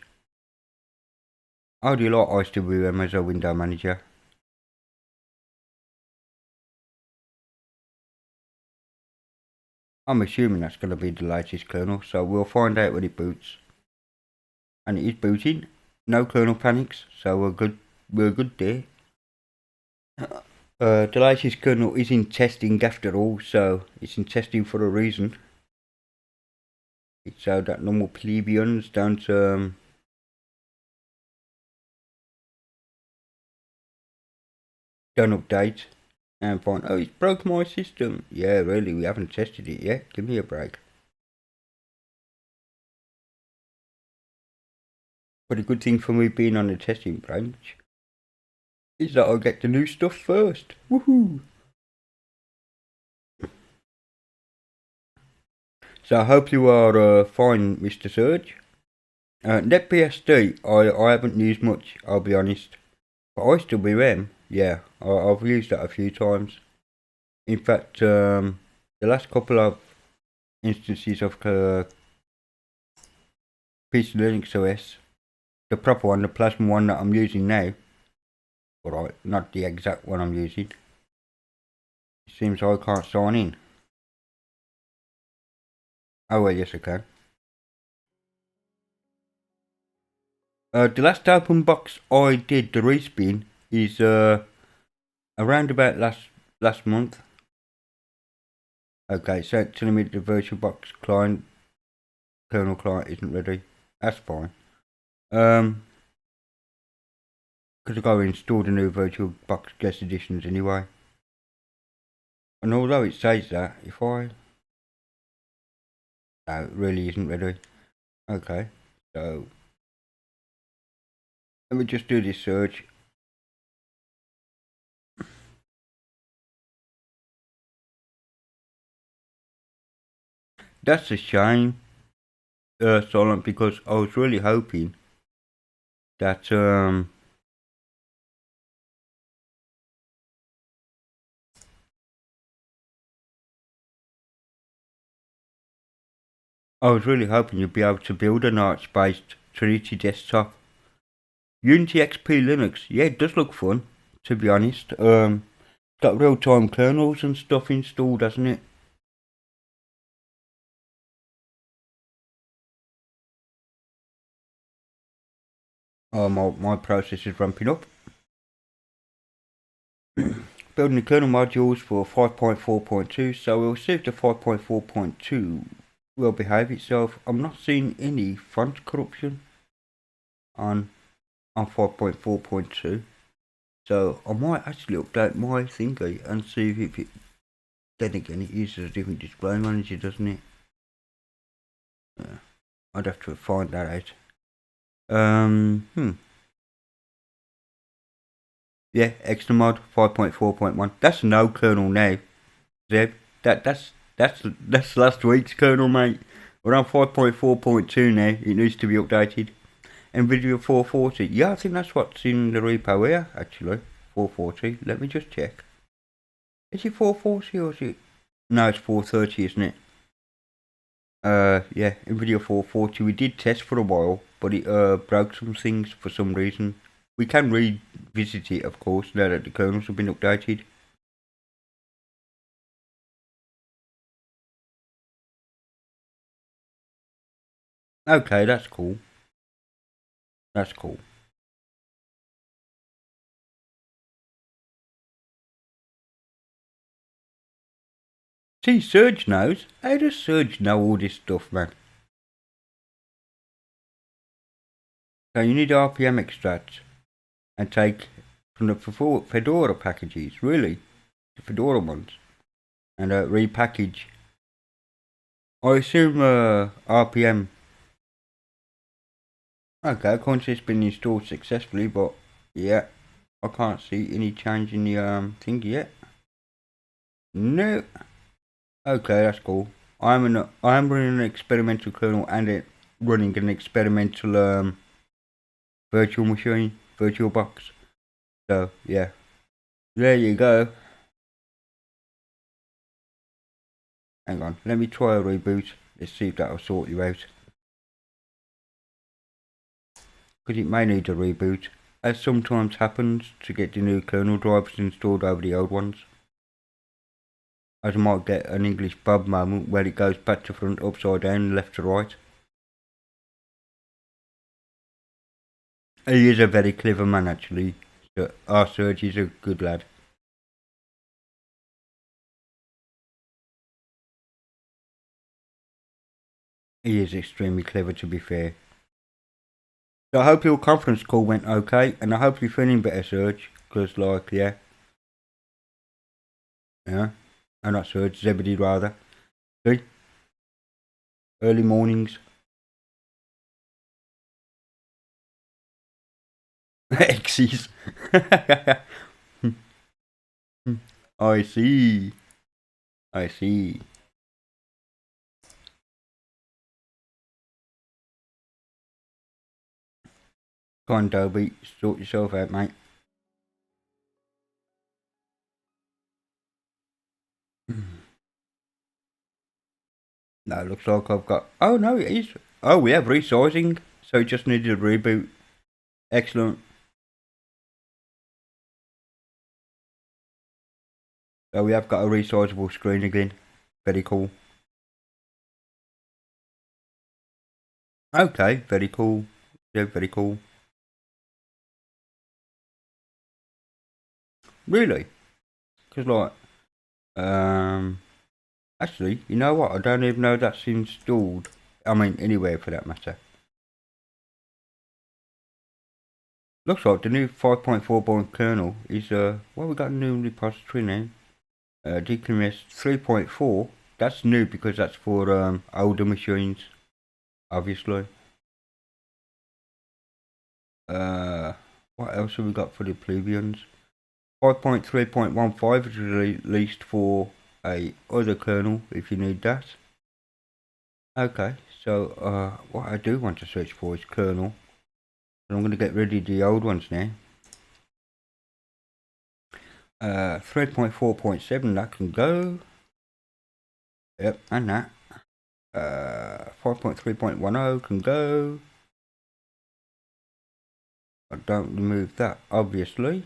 I do like ISWM as a window manager. I'm assuming that's going to be the latest kernel, so we'll find out when it boots. And it is booting. No kernel panics, so we're good there. The latest kernel is in testing after all, so it's in testing for a reason. It's so that normal plebeians don't update and find, oh, it's broke my system. Yeah, really, we haven't tested it yet. Give me a break. But a good thing for me being on the testing branch is that I get the new stuff first. Woohoo! So I hope you are fine, Mr. Surge. NetBSD, I haven't used much, I'll be honest. But ISWM, yeah, I've used that a few times. In fact, the last couple of instances of PC Linux OS, the proper one, the Plasma one that I'm using now, alright, not the exact one I'm using, it seems I can't sign in. Oh well, yes I can. The last open box I did, the respin, is around about last month. Okay, so telling me the VirtualBox client, kernel client isn't ready. That's fine. Because I've got to install the new VirtualBox guest editions anyway. And although it says that, if I... No, it really isn't ready. Okay, so... Let me just do this search. That's a shame, Silent, because I was really hoping that, I was really hoping you'd be able to build an Arch-based Trinity desktop. Unity XP Linux, yeah, it does look fun, to be honest. Got real-time kernels and stuff installed, hasn't it? Oh, my process is ramping up. building the kernel modules for 5.4.2, so we'll see if the 5.4.2 will behave itself. I'm not seeing any font corruption on 5.4.2, so I might actually update my thingy and see if it, then again it uses a different display manager, doesn't it? Yeah, I'd have to find that out. Yeah, extra mod 5.4.1. That's no kernel now, Zeb. That's last week's kernel, mate. We're on 5.4.2 now. It needs to be updated. NVIDIA 440. Yeah, I think that's what's in the repo here, actually. 440. Let me just check. Is it 440 or is it? No, it's 430, isn't it? Yeah, NVIDIA 440. We did test for a while, but it broke some things for some reason. We can revisit it, of course, now that the kernels have been updated. Okay, that's cool. That's cool. See, Surge knows. How does Surge know all this stuff, man? So you need RPM extracts and take from the Fedora packages, really, the Fedora ones, and repackage. I assume RPM. Okay, according to it's been installed successfully, but yeah, I can't see any change in the thing yet. No. Okay, that's cool. I'm running an experimental kernel and running an experimental virtual machine, virtual box. So yeah, there you go. Hang on, let me try a reboot. Let's see if that'll sort you out. Because it may need a reboot, as sometimes happens to get the new kernel drivers installed over the old ones. As I might get an English Bob moment where it goes back to front, upside down, left to right. He is a very clever man, actually. So our Serge is a good lad. He is extremely clever, to be fair. So I hope your conference call went okay, and I hope you're feeling better, Serge. Because, like, yeah. Yeah. I'm not Serge, Zebedee rather. See? Early mornings. Exes. I see. I see. Come on, Dobie. Sort yourself out, mate. No, looks like I've got... Oh, no, it is. Oh, we have resizing. So it just needed a reboot. Excellent. So we have got a resizable screen again. Very cool. Okay, very cool. Yeah, very cool. Really? Because, like... Actually, you know what? I don't even know that's installed. I mean, anywhere for that matter. Looks like the new 5.4 kernel is, well, we got a new repository now. DKMS 3.4. That's new because that's for, older machines. Obviously. What else have we got for the plebeians? 5.3.15 is released for a other kernel if you need that. Okay, so, what I do want to search for is kernel. I'm going to get rid of the old ones now. 3.4.7, that can go. Yep, and that. 5.3.10 can go. I don't remove that, obviously.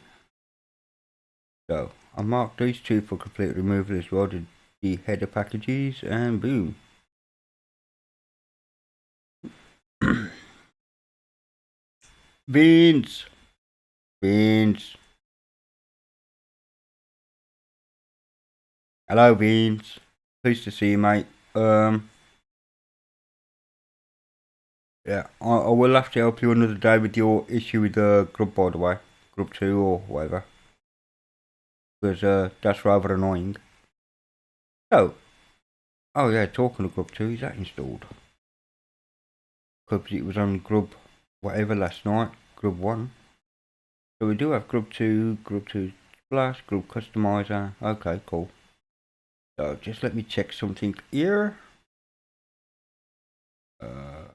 So, I mark these two for complete removal as well, the header packages, and boom. Vince! Hello, Vince. Pleased to see you, mate. Yeah, I will have to help you another day with your issue with the grub, by the way. Grub 2 or whatever. Because that's rather annoying. Oh. Oh yeah, talking of grub 2, is that installed? Because it was on grub whatever last night. Grub 1. So we do have grub 2 Splash, grub customizer. Okay, cool. So just let me check something here. Yeah,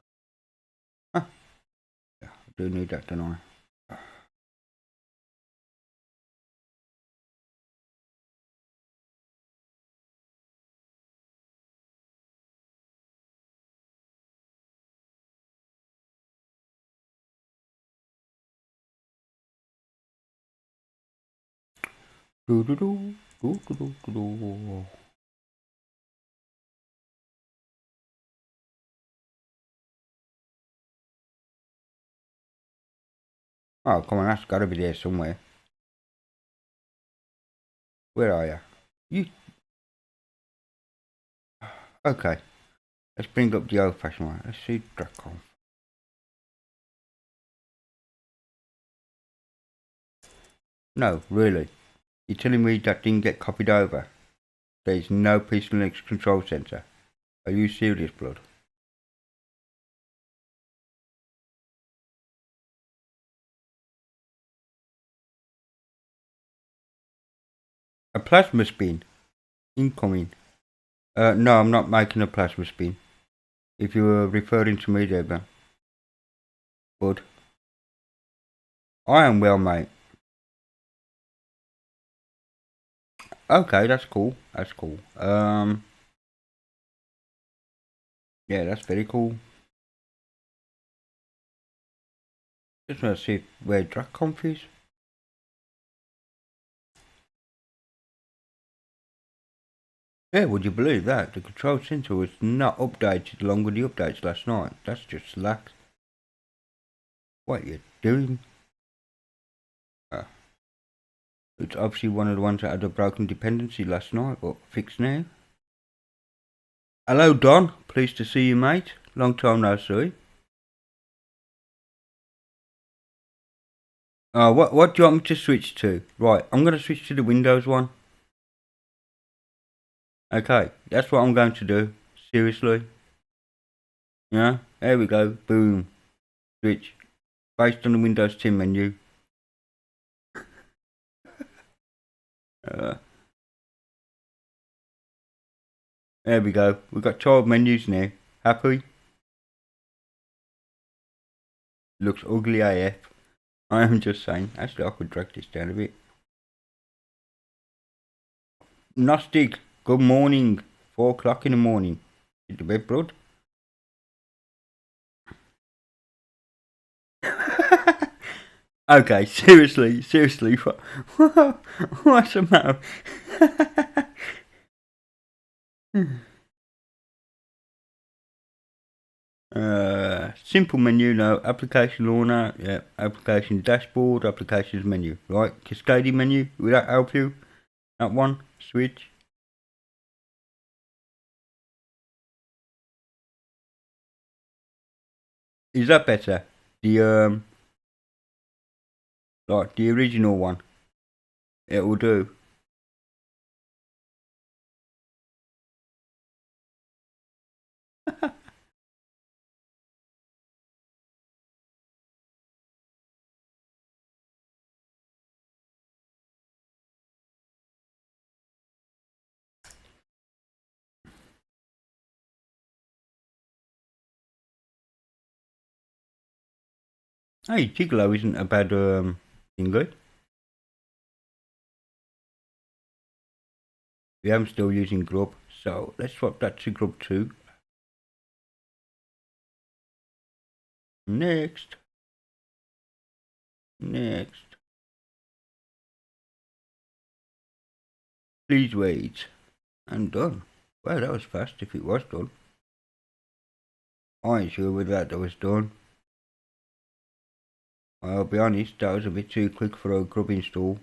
I do need that, don't I? Do do do do do do do do. Oh, come on, that's got to be there somewhere. Where are you? You. Okay, let's bring up the old-fashioned one. Let's see Dracon. No, really. You're telling me that didn't get copied over? There is no Peaceful Linux control center. Are you serious, blood? A plasma spin? Incoming. No, I'm not making a plasma spin. If you were referring to me there, bud. I am well, mate. Okay, that's cool. That's cool. Yeah, that's very cool. Just want to see where DracConf is. Yeah, would you believe that? The control center was not updated along with the updates last night. That's just slack. What are you doing? It's obviously one of the ones that had a broken dependency last night, but fixed now. Hello, Don. Pleased to see you, mate. Long time no see. What do you want me to switch to? Right, I'm going to switch to the Windows one. Okay, that's what I'm going to do. Seriously. Yeah, there we go. Boom. Switch. Based on the Windows 10 menu. There we go. We've got 12 menus now. Happy? Looks ugly AF. I am just saying. Actually, I could drag this down a bit. Gnostic, good morning. 4 o'clock in the morning. Get to bed, blood. Okay, seriously, what's the matter? Simple menu, no. Application launcher, yeah. Application dashboard, applications menu. Right, cascading menu, will that help you? That one, switch. Is that better? The, like the original one. It will do. Hey, Gigolo isn't a bad, thing. Yeah, I'm still using Grub, so let's swap that to Grub 2. Next. Please wait. I'm done. Well, that was fast if it was done. I ain't sure whether that was done. I'll be honest, that was a bit too quick for a Grub install.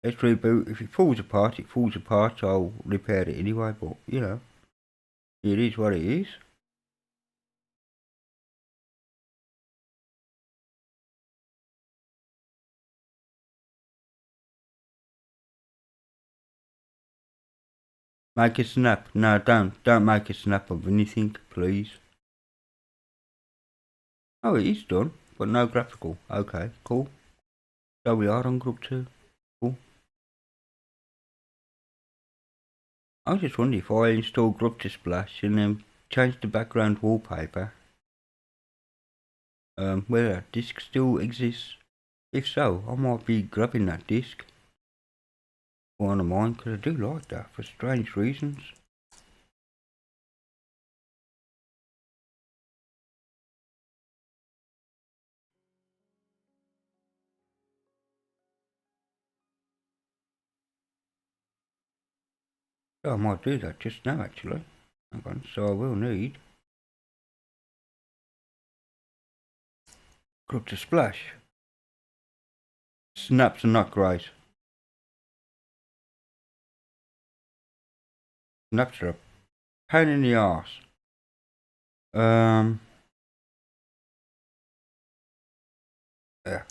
let's reboot. If it falls apart, it falls apart. I'll repair it anyway, but, you know, it is what it is. Make a snap. No, don't make a snap of anything, please. Oh, it is done, but no graphical. Okay, cool. So we are on group 2. Cool. I was just wondering if I install Grub2Splash and then change the background wallpaper, whether that disc still exists. If so, I might be grabbing that disc. One of mine, because I do like that for strange reasons. So I might do that just now actually. Hang on, so I will need Grub2Splash. Snaps are not great. Snaps are a pain in the arse. Yeah.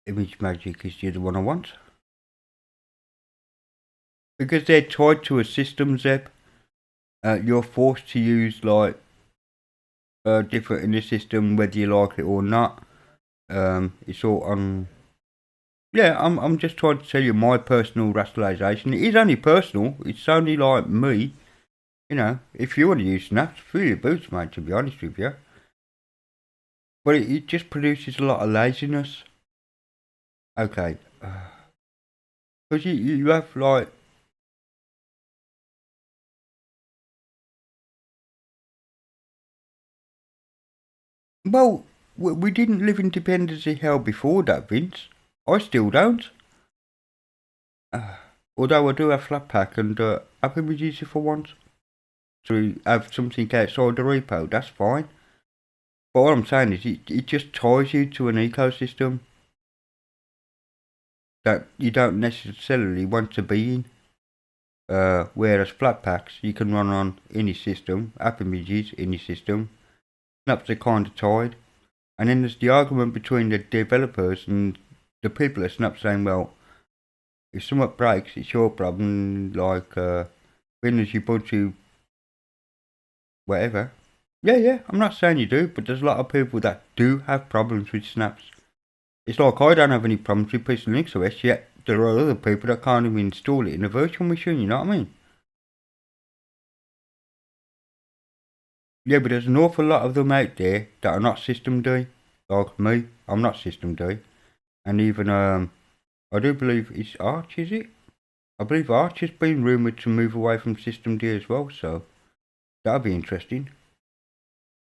ImageMagick is the other one I want. Because they're tied to a system, Zeb, you're forced to use like different in the system whether you like it or not. It's all on. Yeah, I'm just trying to tell you my personal rationalisation. It is only personal. It's only like me. You know, if you want to use snaps, fill your boots, mate. To be honest with you, but it just produces a lot of laziness. Okay, because you have like. Well, we didn't live in dependency hell before that, Vince. I still don't. Although I do have Flatpak and App Images if I want to have something outside the repo, that's fine. But what I'm saying is it just ties you to an ecosystem that you don't necessarily want to be in. Whereas Flatpaks you can run on any system, App Images any system. Snaps are kind of tied. And then there's the argument between the developers and the people at Snap saying, well, if something breaks, it's your problem, like, when as you put to whatever. Yeah, I'm not saying you do, but there's a lot of people that do have problems with snaps. It's like I don't have any problems with PCLinux OS, yet there are other people that can't even install it in a virtual machine, you know what I mean? Yeah, but there's an awful lot of them out there that are not systemd, like me. I'm not systemd. And even, I do believe it's Arch, is it? I believe Arch has been rumoured to move away from systemd as well, so that'll be interesting.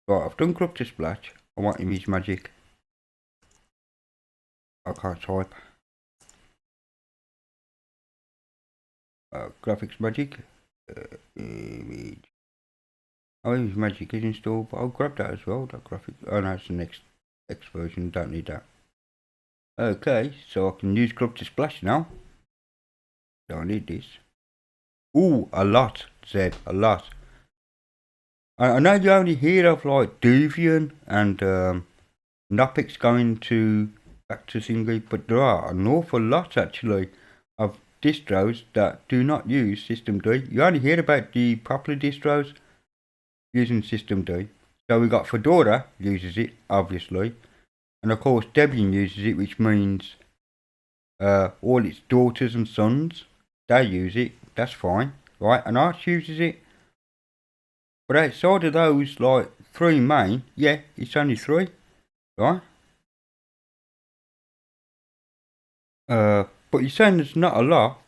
Right, I've done Grub2Splash. I want ImageMagick. I can't type. Graphics Magic. Image. Oh, ImageMagick is installed, but I'll grab that as well. That graphic. Oh no, it's the next version. Don't need that. Okay, so I can use Grub2Splash now. Don't need this. Ooh, a lot, Zed, a lot. I know you only hear of like Debian and Knoppix going to back to thingy, but there are an awful lot actually of distros that do not use systemd. You only hear about the popular distros using systemd. So we got Fedora uses it, obviously, and of course Debian uses it, which means all its daughters and sons, they use it. That's fine, right? And Arch uses it. But outside of those, like, 3 main, yeah, it's only 3, right? But you're saying there's not a lot.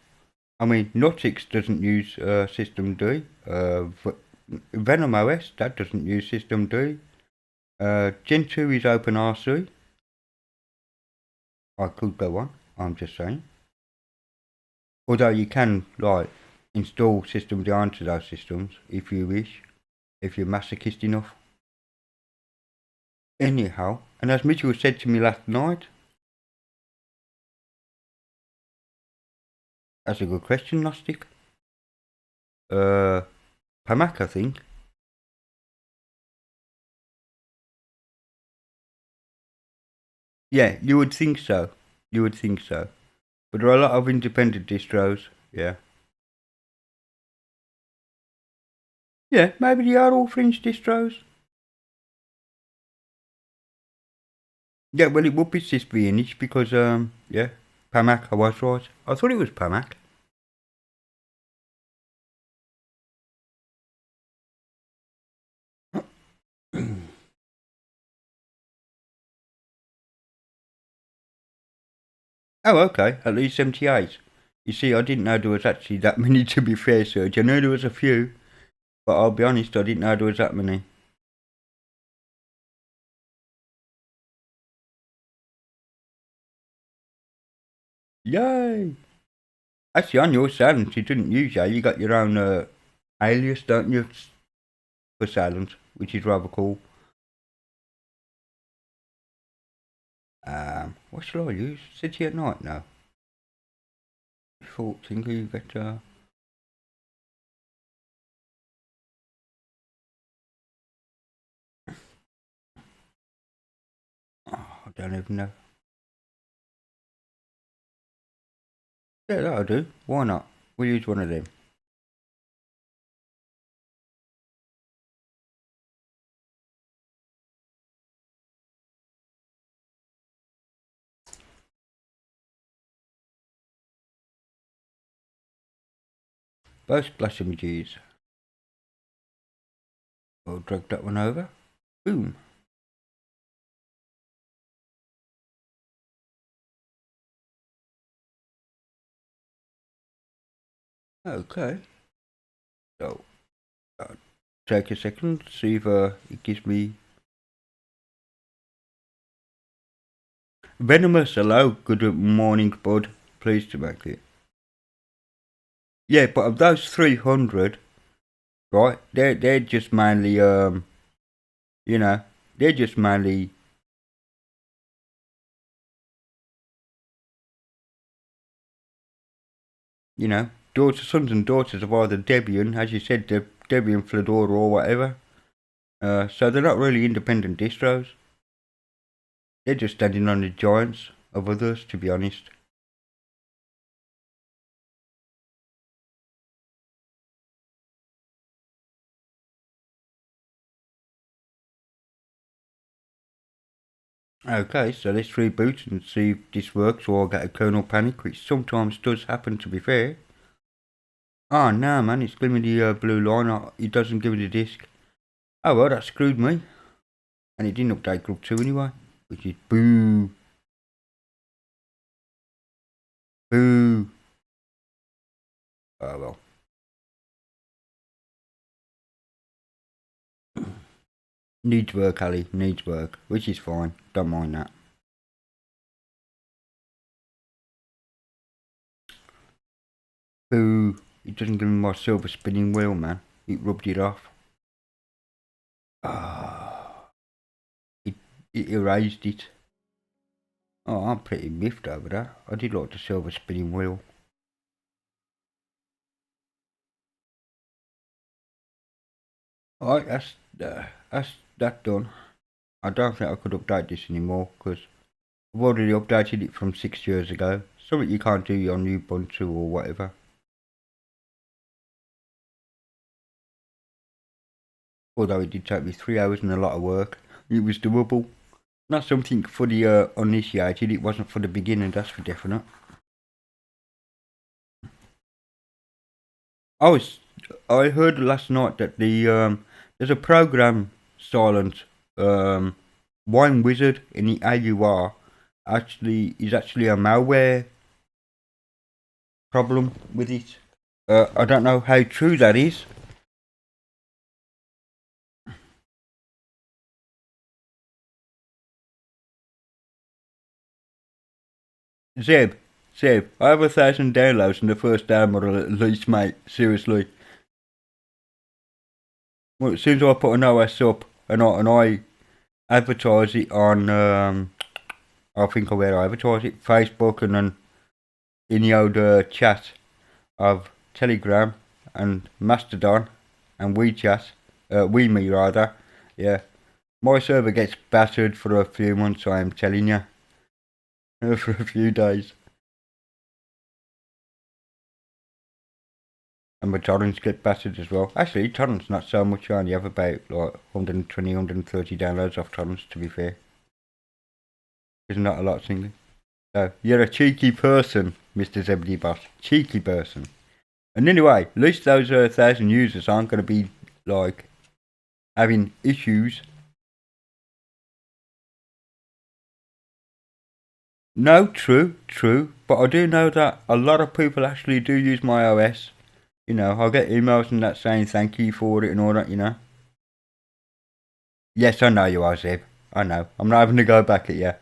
I mean, Notix doesn't use systemd. Venom OS, that doesn't use systemd. Gentoo is OpenRC. I could go on. I'm just saying. Although you can, like, install systems onto those systems if you wish, if you're masochist enough. Anyhow, and as Mitchell said to me last night, that's a good question, Gnostic. Pamak, I think. Yeah, you would think so. You would think so. But there are a lot of independent distros, yeah. Yeah, maybe they are all fringe distros. Yeah, well, it would be Sysvianish because, yeah, Pamak, I was right. I thought it was Pamak. Oh, okay, at least 78. You see, I didn't know there was actually that many, to be fair, Serge. I know there was a few, but I'll be honest, I didn't know there was that many. Yay! Actually, on your silence, you didn't use that. You got your own alias, don't you, for silence, which is rather cool. What shall I use? City at Night now. Default thing, you get, I don't even know. Yeah, that'll do. Why not? We'll use one of them. Both splash images. I'll drag that one over. Boom. Okay. So, take a second, see if it gives me... Venomous, hello, good morning, bud. Pleased to make it. Yeah, but of those 300, right, they're just mainly, you know, they're just mainly... You know, sons and daughters of either Debian, as you said, Debian, Fedora or whatever. So they're not really independent distros. They're just standing on the giants of others, to be honest. Okay, so let's reboot and see if this works or I'll get a kernel panic, which sometimes does happen, to be fair. Oh no, man, it's giving me the blue line. It doesn't give me the disk. Oh well, that screwed me. And it didn't update group 2 anyway, which is boo. Boo. Oh well. Needs work, Ali, needs work, which is fine. Don't mind that. Boo. It doesn't give me my silver spinning wheel, man. It rubbed it off. Ah. It erased it. Oh, I'm pretty miffed over that. I did like the silver spinning wheel. Alright, that's that done. I don't think I could update this anymore because I've already updated it from 6 years ago. Something you can't do on Ubuntu or whatever. Although it did take me 3 hours and a lot of work. It was doable. Not something for the uninitiated, it wasn't for the beginner, that's for definite. I heard last night that there's a program, Silent, Wine Wizard in the AUR is actually a malware problem with it. I don't know how true that is. Zeb, Seb, I have 1,000 downloads in the first day model at least, mate. Seriously. Well, as soon as I put an OS up and I advertise it on, I think where I advertise it, Facebook, and then in the old chat of Telegram and Mastodon and WeChat, WeMe rather, yeah. My server gets battered for a few months, I am telling you. For a few days. And my torrents get battered as well. Actually, torrents not so much, I only have about like 120, 130 downloads off torrents, to be fair. There's not a lot singly. So, you're a cheeky person, Mr. Zebedee Boss. Cheeky person. And anyway, at least those 1,000 users aren't going to be, like, having issues. No, true. But I do know that a lot of people actually do use my OS. You know, I'll get emails and that saying thank you for it and all that, you know. Yes, I know you are, Zeb. I know. I'm not having to go back at you.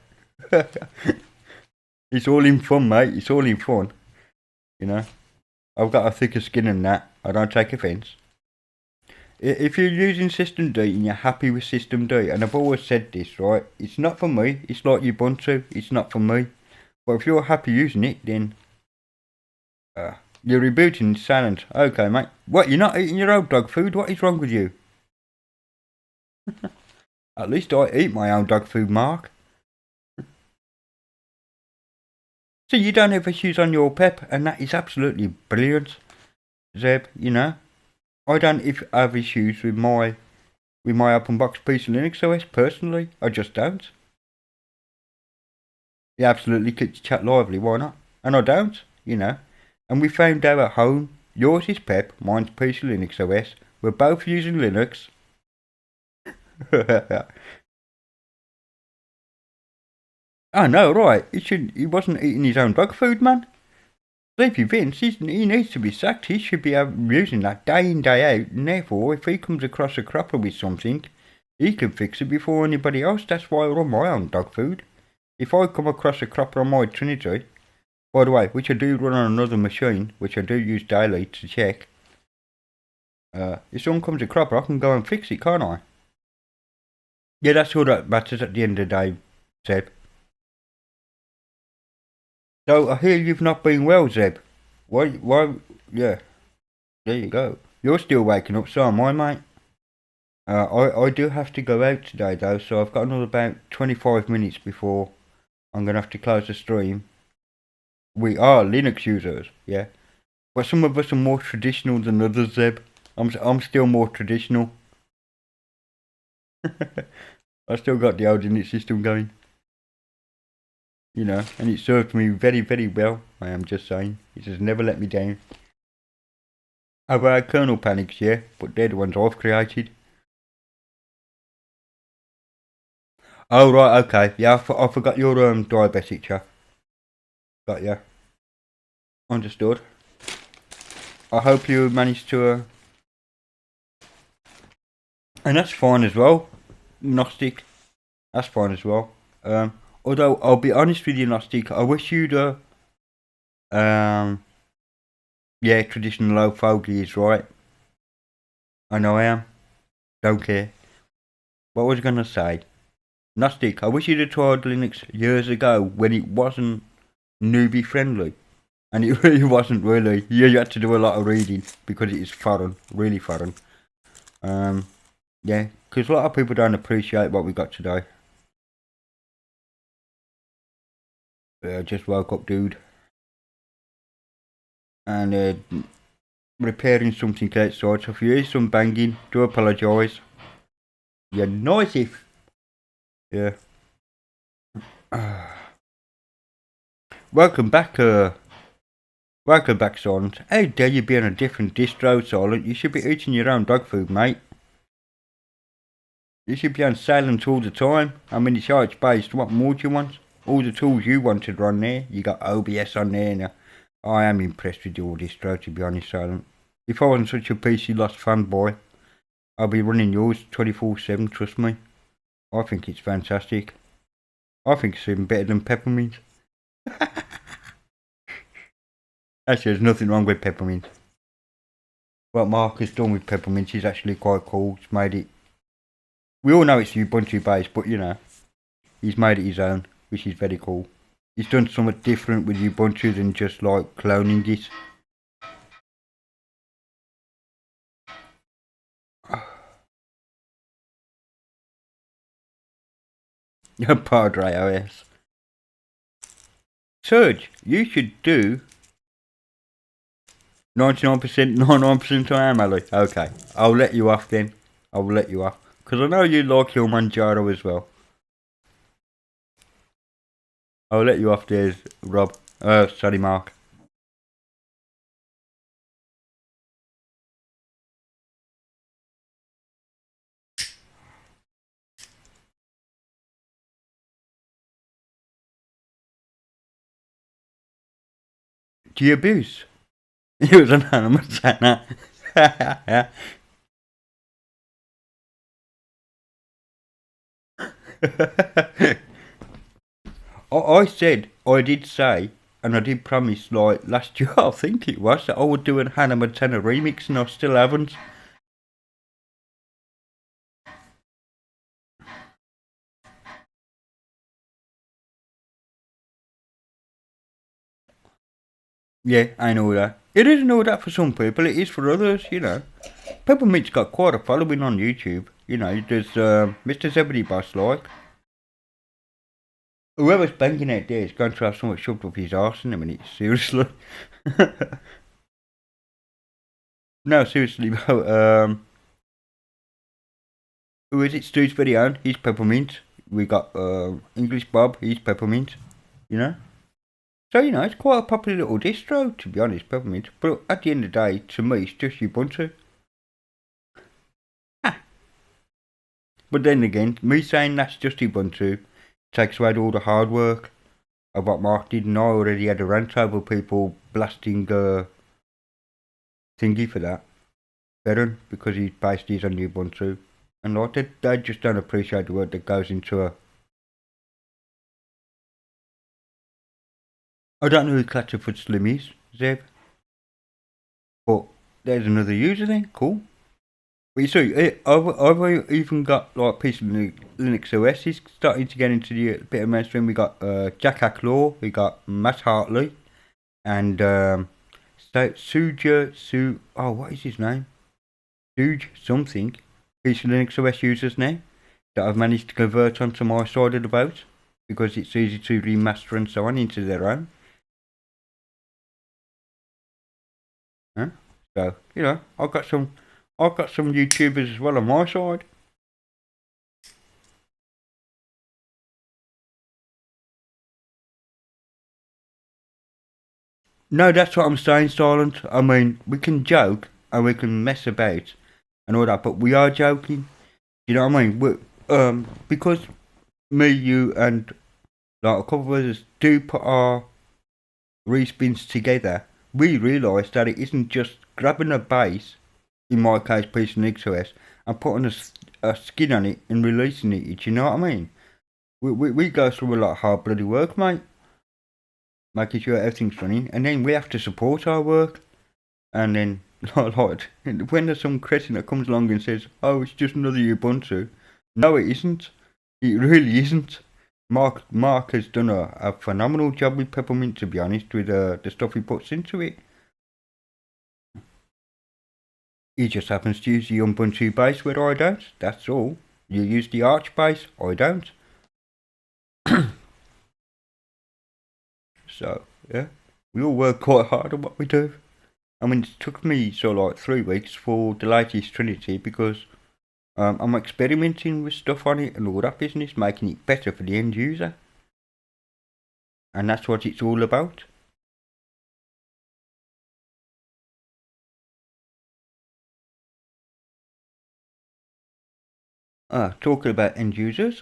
It's all in fun, mate. It's all in fun. You know. I've got a thicker skin than that. I don't take offence. If you're using System D and you're happy with System D, and I've always said this, right? It's not for me. It's like Ubuntu. It's not for me. But if you're happy using it, then you're rebooting silent. Okay, mate. What, you're not eating your own dog food? What is wrong with you? At least I eat my own dog food, Mark. So you don't have issues on your Pep, and that is absolutely brilliant, Zeb, you know. I don't have issues with my OpenBox PC Linux OS personally. I just don't. You absolutely keep the chat lively, why not? And I don't, you know. And we found out at home, yours is Pep, mine's PC Linux OS. We're both using Linux. I know, right? He wasn't eating his own dog food, man. Sleepy Vince, he needs to be sacked. He should be using that day in, day out. And therefore, if he comes across a cropper with something, he can fix it before anybody else. That's why I run my own dog food. If I come across a cropper on my Trinity, by the way, which I do run on another machine, which I do use daily to check, if someone comes a cropper, I can go and fix it, can't I? Yeah, that's all that matters at the end of the day, Zeb. So, I hear you've not been well, Zeb. Why, yeah. There you go. You're still waking up, so am I, mate. I do have to go out today, though, so I've got another about 25 minutes before I'm going to have to close the stream. We are Linux users, yeah. But some of us are more traditional than others, Zeb. I'm still more traditional. I still got the old Linux system going. You know, and it served me very, very well. I am just saying. It has never let me down. I've had kernel panics, yeah, but they're the ones I've created. Oh, right, okay. Yeah, I forgot you're diabetic, chap. Got ya. Understood. I hope you managed to... And that's fine as well. Gnostic. That's fine as well. Although, I'll be honest with you, Gnostic, I wish you'd... yeah, traditional low fogey is right. I know I am. Don't care. What was I going to say? Gnostic, I wish you'd have tried Linux years ago when it wasn't newbie friendly. And it really wasn't really. You had to do a lot of reading because it is foreign. Really foreign. Yeah, because a lot of people don't appreciate what we got today. I just woke up, dude. And repairing something outside. So if you hear some banging, do apologise. You're noisy. Yeah. Welcome back, Silent. How dare you be on a different distro, Silent? You should be eating your own dog food, mate. You should be on Silent all the time. I mean, it's how it's based. What more do you want? All the tools you wanted are on there. You got OBS on there now. I am impressed with your distro, to be honest, Silent. If I wasn't such a PC Lost fanboy, I'll be running yours 24/7, trust me. I think it's fantastic. I think it's even better than Peppermint. Actually, there's nothing wrong with peppermint. What Mark has done with peppermint is actually quite cool. He's made it. We all know it's Ubuntu based, but you know, he's made it his own, which is very cool. He's done something different with Ubuntu than just like cloning it. Padre OS. Serge, you should do 99%, 99% I am, Ali. Okay, I'll let you off then. I will let you off. Because I know you like Kilimanjaro as well. I'll let you off there, Rob. Sorry, Mark. Do you abuse? It was an animal center. I did say, and I did promise, like last year, I think it was, that I would do an Hannah Montana remix, and I still haven't. Yeah, I know that. It isn't all that for some people, it is for others, you know. Peppermint's got quite a following on YouTube. You know, there's Mr. Zebedee Boss, like. Whoever's banging out there is going to have something shoved up his arse in a minute, seriously. No, seriously, bro. Who is it? Stu's very own. He's Peppermint. We got English Bob. He's Peppermint. You know. So you know, it's quite a popular little distro, to be honest, Peppermint. But at the end of the day, to me, it's just Ubuntu. But then again, me saying that's just Ubuntu takes away all the hard work of what Mark did, and I already had a rant over people blasting thingy for that. Better because he based his on Ubuntu. And like they just don't appreciate the work that goes into a. I don't know who Clatterford Slim is, Zeb. But there's another user then, cool. But you see, I've even got like a piece of Linux OS is starting to get into the bit of mainstream. We got Jack Hacklaw, we got Matt Hartley, and Suja, oh, what is his name? Suge something. Piece of Linux OS users now that I've managed to convert onto my side of the boat because it's easy to remaster and so on into their own. Huh? So you know, I've got some YouTubers as well on my side. No, that's what I'm saying, Silent. I mean, we can joke and we can mess about and all that, but we are joking. You know what I mean? Because me, you, and like a couple of others do put our respins together, we realise that it isn't just grabbing a base, in my case, piece of NixOS, and putting a skin on it and releasing it. Do you know what I mean? We go through a lot of hard bloody work, mate, making sure everything's running, and then we have to support our work, and then like when there's some cretin that comes along and says, "Oh, it's just another Ubuntu," no, it isn't. It really isn't. Mark has done a phenomenal job with Peppermint, to be honest, with the stuff he puts into it. He just happens to use the Ubuntu base where I don't. That's all. You use the Arch base, I don't. So yeah, we all work quite hard on what we do. I mean, it took me like 3 weeks for the latest Trinity because I'm experimenting with stuff on it and all that business, making it better for the end user. And that's what it's all about. Talking about end users.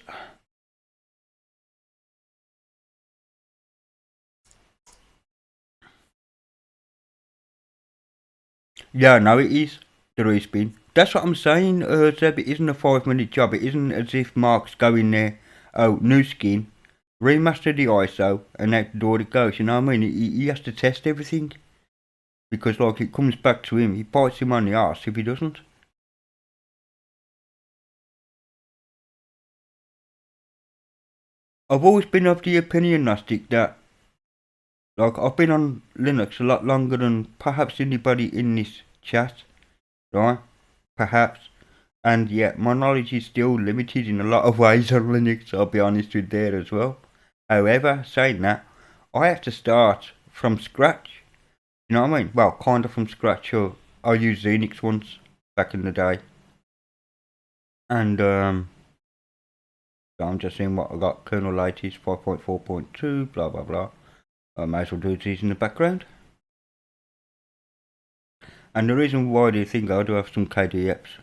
Yeah, no, it is. There has been. That's what I'm saying, Zeb. It isn't a 5-minute job. It isn't as if Mark's going there, oh, new skin, remaster the ISO, and out the door it goes. You know what I mean? He has to test everything. because like it comes back to him. He bites him on the arse if he doesn't. I've always been of the opinion, Gnostic, that like I've been on Linux a lot longer than perhaps anybody in this chat, right? Perhaps. And yet my knowledge is still limited in a lot of ways on Linux, I'll be honest with there as well. However, saying that, I have to start from scratch. You know what I mean? Well, kind of from scratch. I used Xenix once back in the day. And so I'm just seeing what I got. Kernel latest 5.4.2, blah blah blah. I might as well do these in the background. And the reason why do you think I do have some KDFs?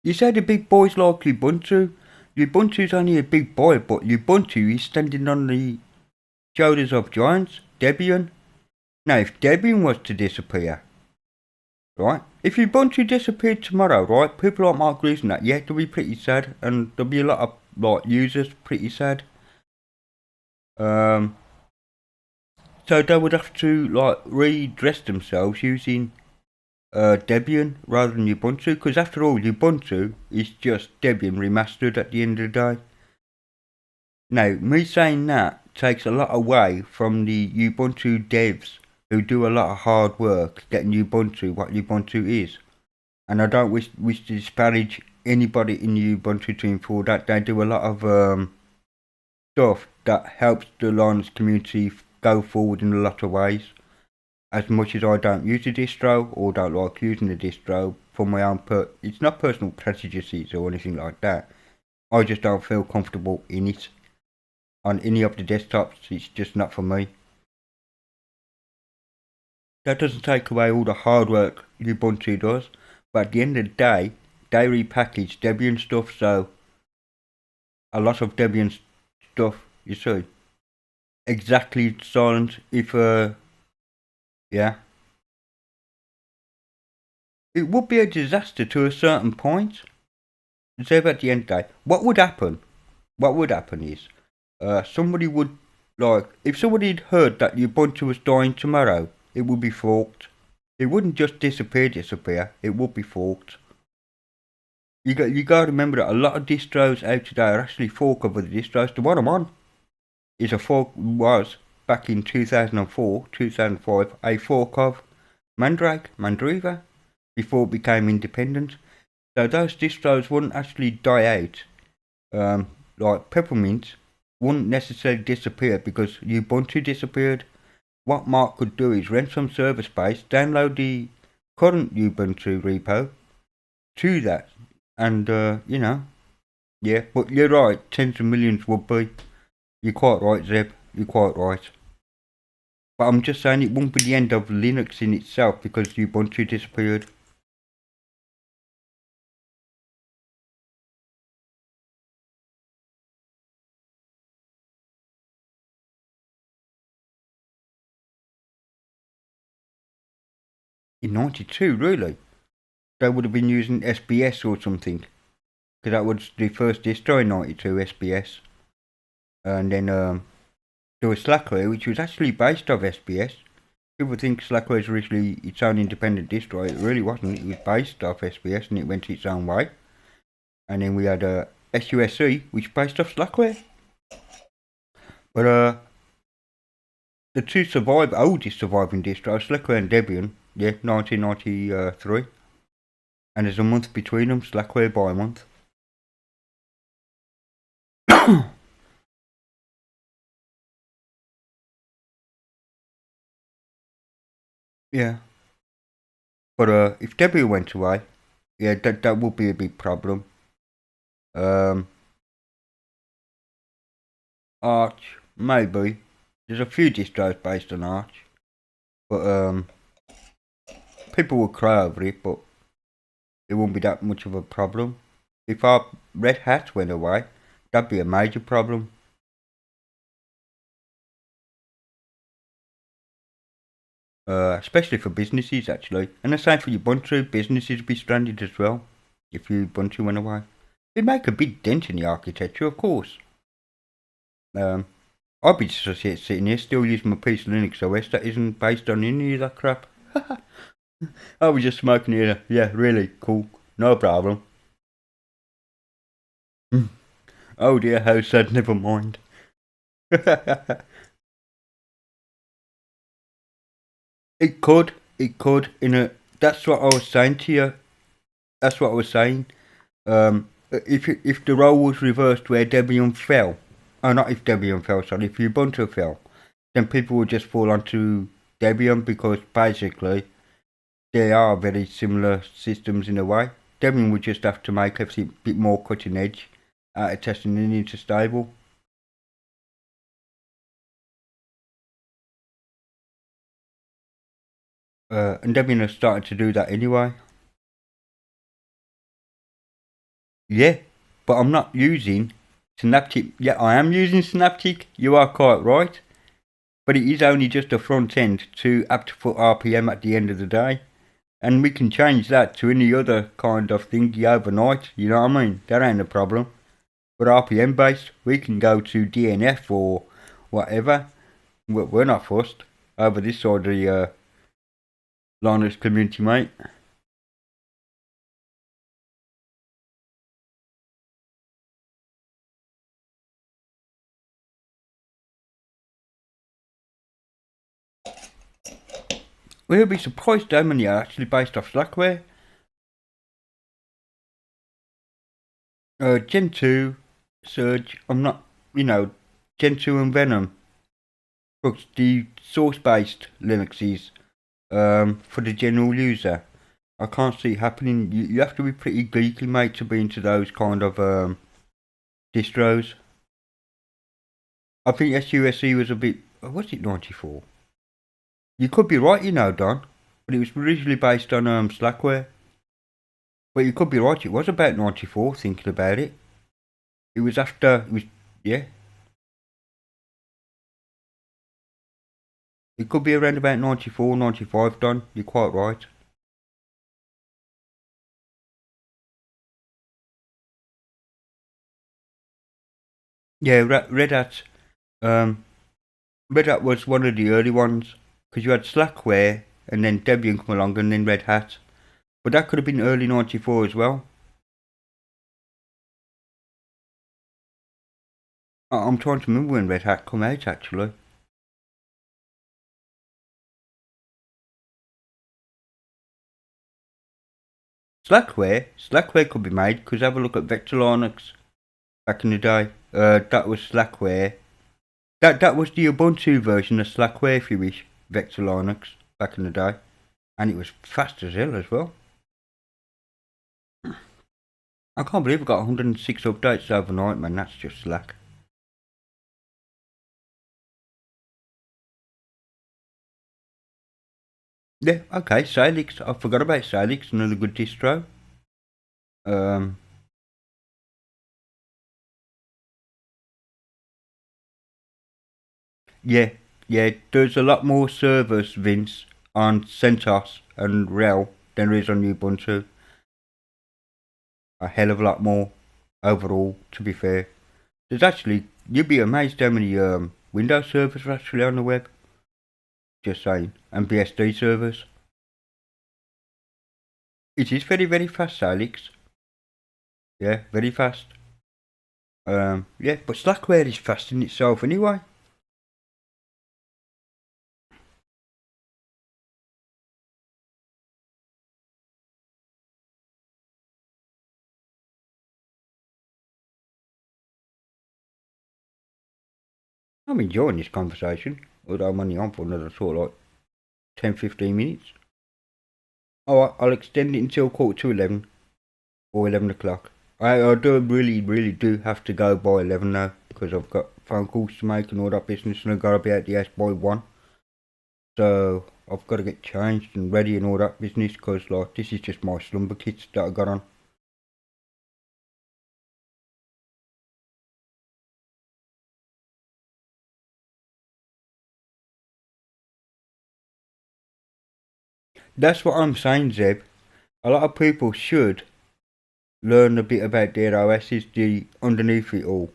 You say the big boys like Ubuntu. Ubuntu's only a big boy, but Ubuntu is standing on the shoulders of giants. Debian. Now, if Debian was to disappear, right? If Ubuntu disappeared tomorrow, right? People like Mark Gleason, that, yeah, they'll be pretty sad, and there'll be a lot of like users pretty sad. So they would have to like redress themselves using Debian rather than Ubuntu, because after all, Ubuntu is just Debian remastered at the end of the day. Now, me saying that takes a lot away from the Ubuntu devs who do a lot of hard work getting Ubuntu what Ubuntu is. And I don't wish to disparage anybody in the Ubuntu team for that. They do a lot of stuff that helps the Linux community go forward in a lot of ways. As much as I don't use the distro or don't like using the distro for my own it's not personal prejudices or anything like that. I just don't feel comfortable in it. On any of the desktops, it's just not for me. That doesn't take away all the hard work Ubuntu does, but at the end of the day, they repackage Debian stuff, so a lot of Debian stuff, you see, exactly silent if, yeah. It would be a disaster to a certain point. So at the end of the day, what would happen? What would happen is, somebody would, like, if somebody had heard that Ubuntu was dying tomorrow, it would be forked. It wouldn't just disappear, it would be forked. You got to remember that a lot of distros out today are actually fork of other distros. The one I'm on is a fork, was back in 2004, 2005, a fork of Mandriva, before it became independent. So those distros wouldn't actually die out. Like Peppermint wouldn't necessarily disappear because Ubuntu disappeared. What Mark could do is rent some server space, download the current Ubuntu repo to that, and you know, yeah. But you're right, tens of millions would be. You're quite right, Zeb. You're quite right. But I'm just saying it won't be the end of Linux in itself because Ubuntu disappeared. In '92, really? They would have been using SBS or something. Because that was the first distro in '92, SBS. And then there was Slackware, which was actually based off SBS. People think Slackware is originally its own independent distro. It really wasn't. It was based off SBS and it went its own way. And then we had SUSE, which based off Slackware. But the two oldest surviving distros, Slackware and Debian, yeah, 1993. And there's a month between them, Slackware by a month. Yeah. But if Debian went away, yeah, that would be a big problem. Arch, maybe. There's a few distros based on Arch. But people will cry over it, but it won't be that much of a problem. If our Red Hat went away, that'd be a major problem. Especially for businesses, actually. And the same for Ubuntu, businesses would be stranded as well if Ubuntu went away. It make a big dent in the architecture, of course. I'd be just sitting here still using my piece of Linux OS that isn't based on any of that crap. I was just smoking here. Yeah, really cool. No problem. Oh dear, how sad, never mind. It could, that's what I was saying to you. That's what I was saying. If the role was reversed where Debian fell, oh, not if Debian fell, sorry, if Ubuntu fell, then people would just fall onto Debian because basically they are very similar systems in a way. Debian would just have to make everything a bit more cutting edge out of testing it into stable. And Debian has started to do that anyway. Yeah, but I'm not using Synaptic. Yeah, I am using Synaptic. You are quite right. But it is only just a front end to apt-foot RPM at the end of the day. And we can change that to any other kind of thingy overnight. You know what I mean? That ain't a problem. But RPM based, we can go to DNF or whatever. We're not fussed over this side of the Linux community, mate. We'll be surprised how many are actually based off Slackware. Gen 2, Surge, I'm not, Gen 2 and Venom. But the source-based Linuxes for the general user, I can't see it happening. You have to be pretty geeky, mate, to be into those kind of distros. I think SUSE was a bit, was it 94? You could be right, Don, but it was originally based on Slackware. But you could be right, it was about 94, thinking about it. It was after, yeah. It could be around about 94, 95, Don, you're quite right. Yeah, Red Hat, Red Hat was one of the early ones, because you had Slackware, and then Debian come along, and then Red Hat. But that could have been early 94 as well. I'm trying to remember when Red Hat come out, actually. Slackware could be made, because have a look at Vector Linux back in the day. That was Slackware. That was the Ubuntu version of Slackware, if you wish, Vector Linux, back in the day. And it was fast as hell as well. I can't believe I got 106 updates overnight, man. That's just slack. Yeah, okay, Salix. I forgot about Salix, another good distro. Um, yeah, there's a lot more servers, Vince, on CentOS and RHEL than there is on Ubuntu. A hell of a lot more overall, to be fair. There's actually, you'd be amazed how many Windows servers are actually on the web. Just saying. And BSD servers. It is very, very fast, Salix. Yeah, very fast. Yeah, but Slackware is fast in itself anyway. I'm enjoying this conversation, although I'm only on for another sort of like 10-15 minutes. Oh, I'll extend it until 11:15 or 11 o'clock. I do really do have to go by 11 now because I've got phone calls to make and all that business, and I've got to be at the house by 1. So I've got to get changed and ready and all that business because like this is just my slumber kits that I got on. That's what I'm saying, Zeb. A lot of people should learn a bit about their OSs underneath it all,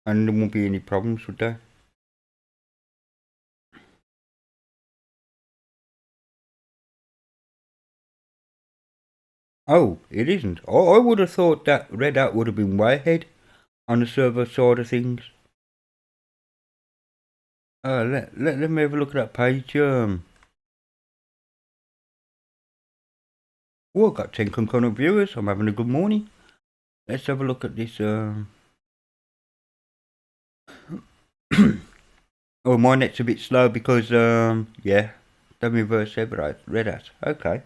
and there won't be any problems, would there? Oh, it isn't. I would have thought that Red Hat would have been way ahead on the server side of things. Let me have a look at that page. Oh, I've got 10 concurrent viewers. I'm having a good morning. Let's have a look at this. Oh, my net's a bit slow because, yeah, Demiverse said right, Red Hat. Okay.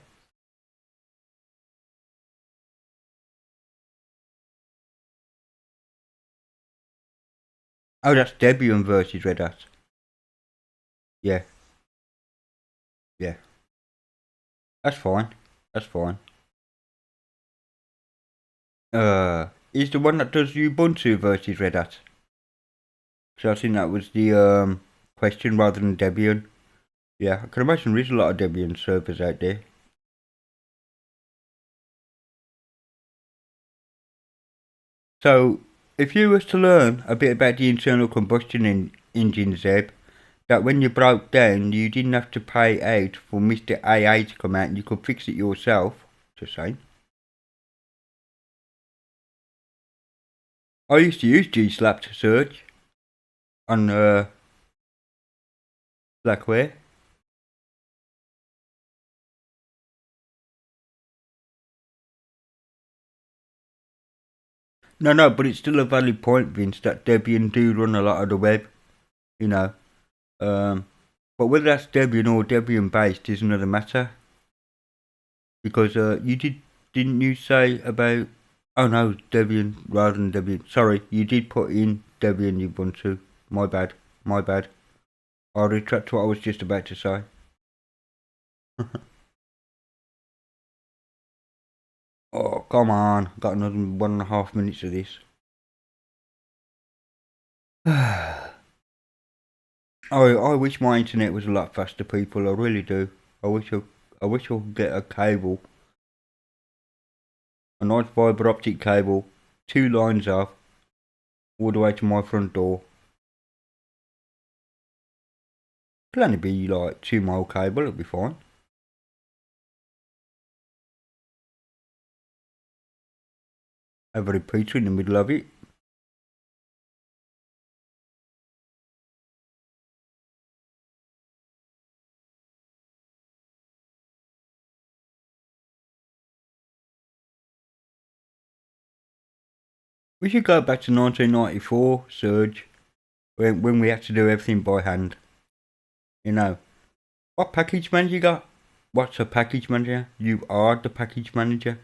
Oh, that's Debian versus Red Hat. Yeah, yeah. That's fine. That's fine. Is the one that does Ubuntu versus Red Hat? So I think that was the question rather than Debian. Yeah, I can imagine there is a lot of Debian servers out there. So, if you was to learn a bit about the internal combustion engine, Zeb, that when you broke down, you didn't have to pay out for Mr. AA to come out and you could fix it yourself. Just saying. I used to use GSlap to search on Blackware. No, but it's still a valid point, Vince, that Debian do run a lot of the web, you know. But whether that's Debian or Debian based is another matter. Because didn't you say about, oh no, Debian rather than Debian. Sorry, you did put in Debian Ubuntu. My bad. I'll retract what I was just about to say. Oh, come on. Got another 1.5 minutes of this. I wish my internet was a lot faster, people. I really do. I wish I could get a cable, a nice fibre optic cable, 2 lines off, all the way to my front door. It'll only be like 2 mile cable, it'll be fine. Have a repeater in the middle of it. We should go back to 1994, Surge, when we had to do everything by hand. You know, what package manager you got? What's a package manager? You are the package manager.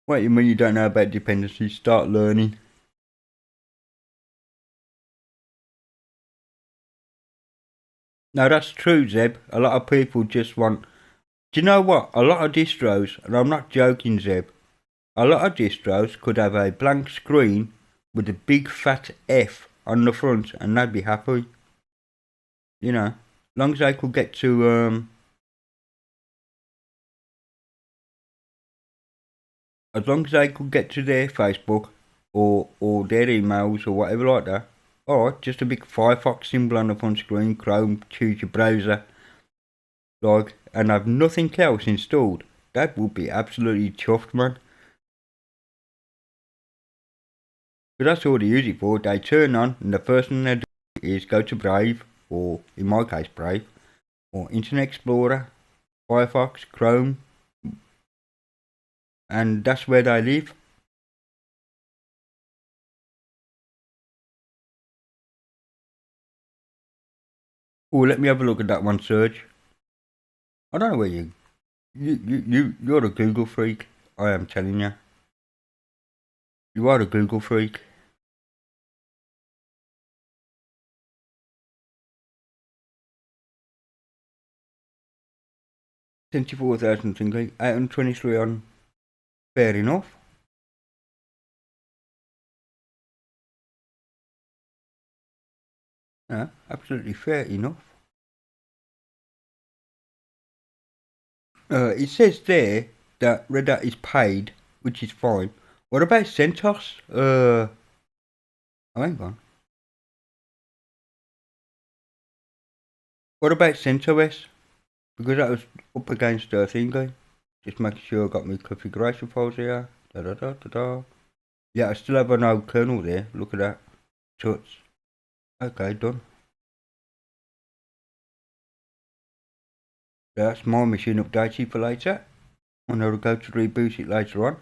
What you mean you don't know about dependencies? Start learning. No, that's true, Zeb. A lot of people just want. Do you know what? A lot of distros, and I'm not joking, Zeb. A lot of distros could have a blank screen with a big fat F on the front, and they'd be happy. You know, long as they could get to as long as they could get to their Facebook or their emails or whatever like that. Or just a big Firefox symbol on the front screen, Chrome, choose your browser, like, and have nothing else installed. That would be absolutely chuffed, man. But that's all they use it for. They turn on, and the first thing they do is go to Brave, or in my case, Brave, or Internet Explorer, Firefox, Chrome, and that's where they live. Oh, let me have a look at that one, Serge. I don't know where you're a Google freak. I am telling you. You are a Google freak. 74,000 thinking, 823 on. Fair enough. Yeah, absolutely fair enough. It says there that Red Hat is paid, which is fine. What about CentOS? Oh, hang on. What about CentOS? Because that was up against thingy. Just making sure I got my configuration files here. Da da da da da. Yeah, I still have an old kernel there. Look at that. Touch. Okay, done. That's my machine updated for later. And I'll go to reboot it later on.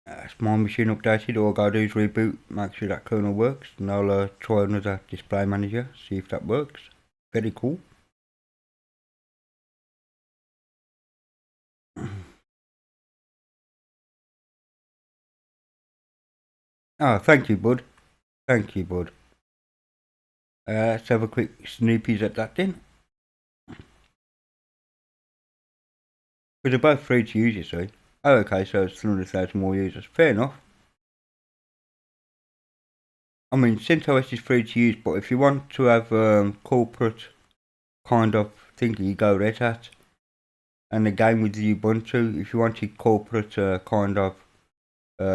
That's my machine updated. All I gotta do is reboot, make sure that kernel works, and I'll try another display manager, see if that works. Very cool. Oh, thank you, bud. Thank you, bud. Let's have a quick snoopies at that then. Because they're both free to use, you see. Oh, okay, so it's 300,000 more users. Fair enough. I mean, CentOS is free to use, but if you want to have corporate kind of thing, you go Red Hat. And again with the Ubuntu, if you wanted corporate kind of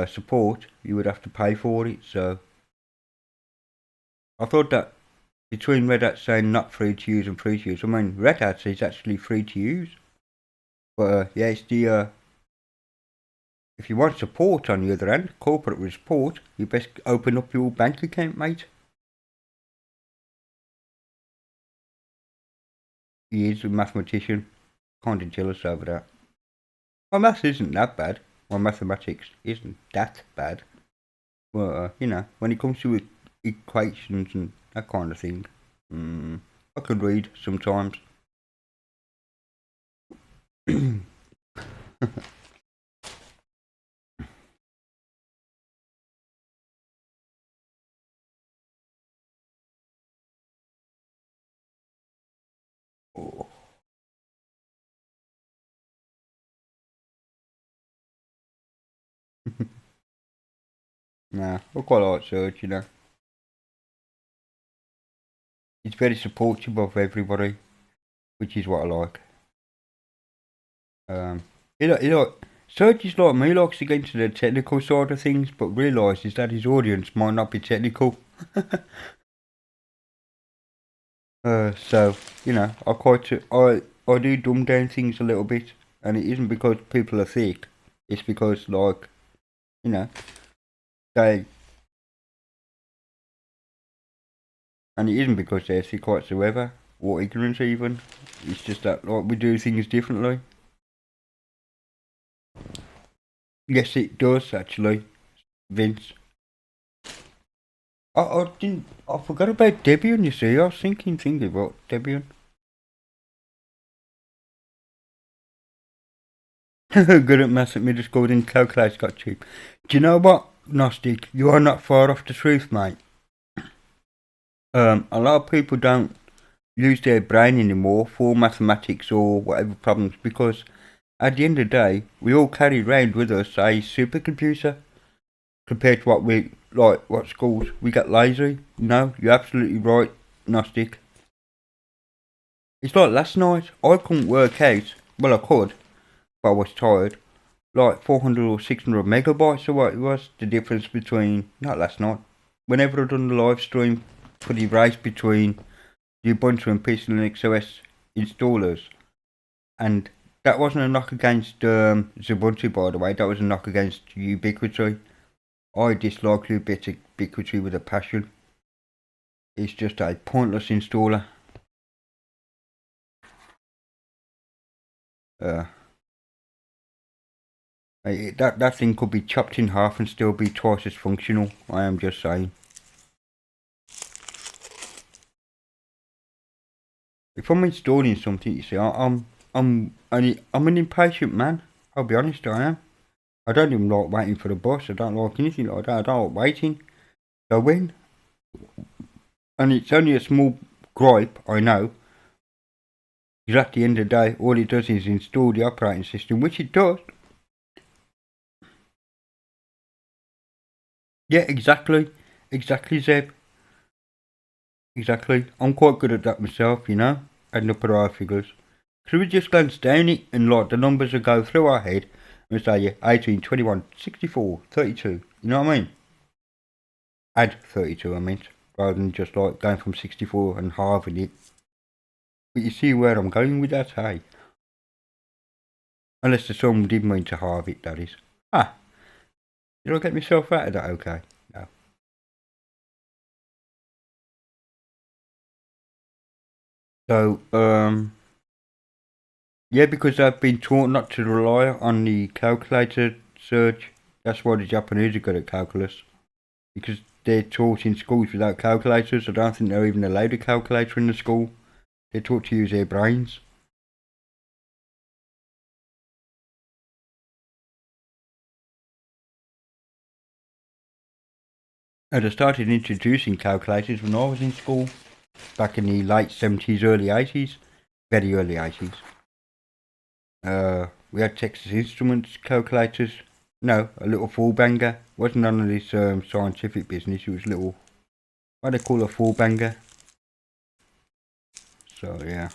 support, you would have to pay for it. So I thought that between Red Hat saying not free to use and free to use, I mean Red Hat is actually free to use. But yeah, it's the if you want support on the other end, corporate with support, you best open up your bank account, mate. He is a mathematician. Kind of jealous over that. My maths isn't that bad. My mathematics isn't that bad. Well, you know, when it comes to equations and that kind of thing, I could read sometimes. Oh. Nah, I quite like Serge, you know. He's very supportive of everybody, which is what I like. Serge is like me, likes to get into the technical side of things, but realises that his audience might not be technical. So, you know, I do dumb down things a little bit, and it isn't because people are thick, it's because, like, you know, they, and it isn't because they're thick whatsoever, or ignorant even, it's just that, like, we do things differently. Yes, it does, actually, Vince. I forgot about Debian, you see, I was thinking about Debian. Good at maths at middle school, didn't calculate got cheap. Do you know what, Gnostic? You are not far off the truth, mate. A lot of people don't use their brain anymore for mathematics or whatever problems because at the end of the day, we all carry around with us a supercomputer compared to what we like, what schools we get lazy. No, you're absolutely right, Gnostic. It's like last night, I couldn't work out, well I could, but I was tired, like 400 or 600 megabytes or what it was, the difference between, not last night, whenever I done the live stream for the race between the Ubuntu and PC Linux OS installers, and that wasn't a knock against Ubuntu, by the way, that was a knock against Ubiquiti. I dislike Ubiquiti with a passion. It's just a pointless installer. That thing could be chopped in half and still be twice as functional. I am just saying. If I'm installing something, you see, I'm an impatient man. I'll be honest, I am. I don't even like waiting for the bus. I don't like anything like that. I don't like waiting. So when, and it's only a small gripe, I know, Because at the end of the day, all it does is install the operating system, which it does. Yeah, exactly. Exactly, Zeb. Exactly. I'm quite good at that myself, you know, adding up our figures. So we just glance down it and like the numbers will go through our head and say, yeah, 18, 21, 64, 32. You know what I mean? Add 32, I meant, rather than just like going from 64 and halving it. But you see where I'm going with that, hey? Unless the sum did mean to halve it, that is. Ah, did I get myself out of that okay? No. So, yeah, because I've been taught not to rely on the calculator search. That's why the Japanese are good at calculus. Because they're taught in schools without calculators. I don't think they're even allowed a calculator in the school. They're taught to use their brains. And I started introducing calculators when I was in school, back in the late 70s, early 80s, very early 80s. We had Texas Instruments calculators. No, a little full banger. Wasn't none of this scientific business. It was little, what they call a full banger. So yeah.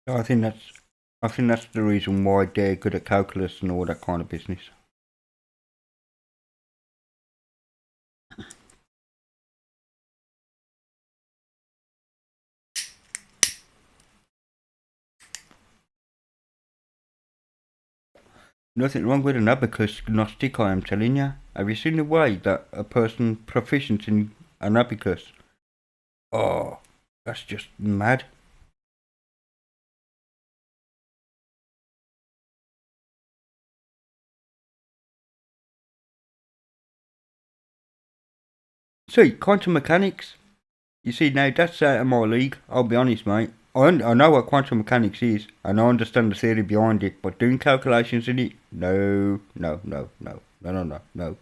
So I think that's the reason why they're good at calculus and all that kind of business. Nothing wrong with an abacus gnostic, I am telling you. Have you seen the way that a person proficient in an abacus? Oh, that's just mad. See, quantum mechanics. You see, now that's out of my league. I'll be honest, mate. I know what quantum mechanics is, and I understand the theory behind it, but doing calculations in it, no, no, no, no, no, no, no, no.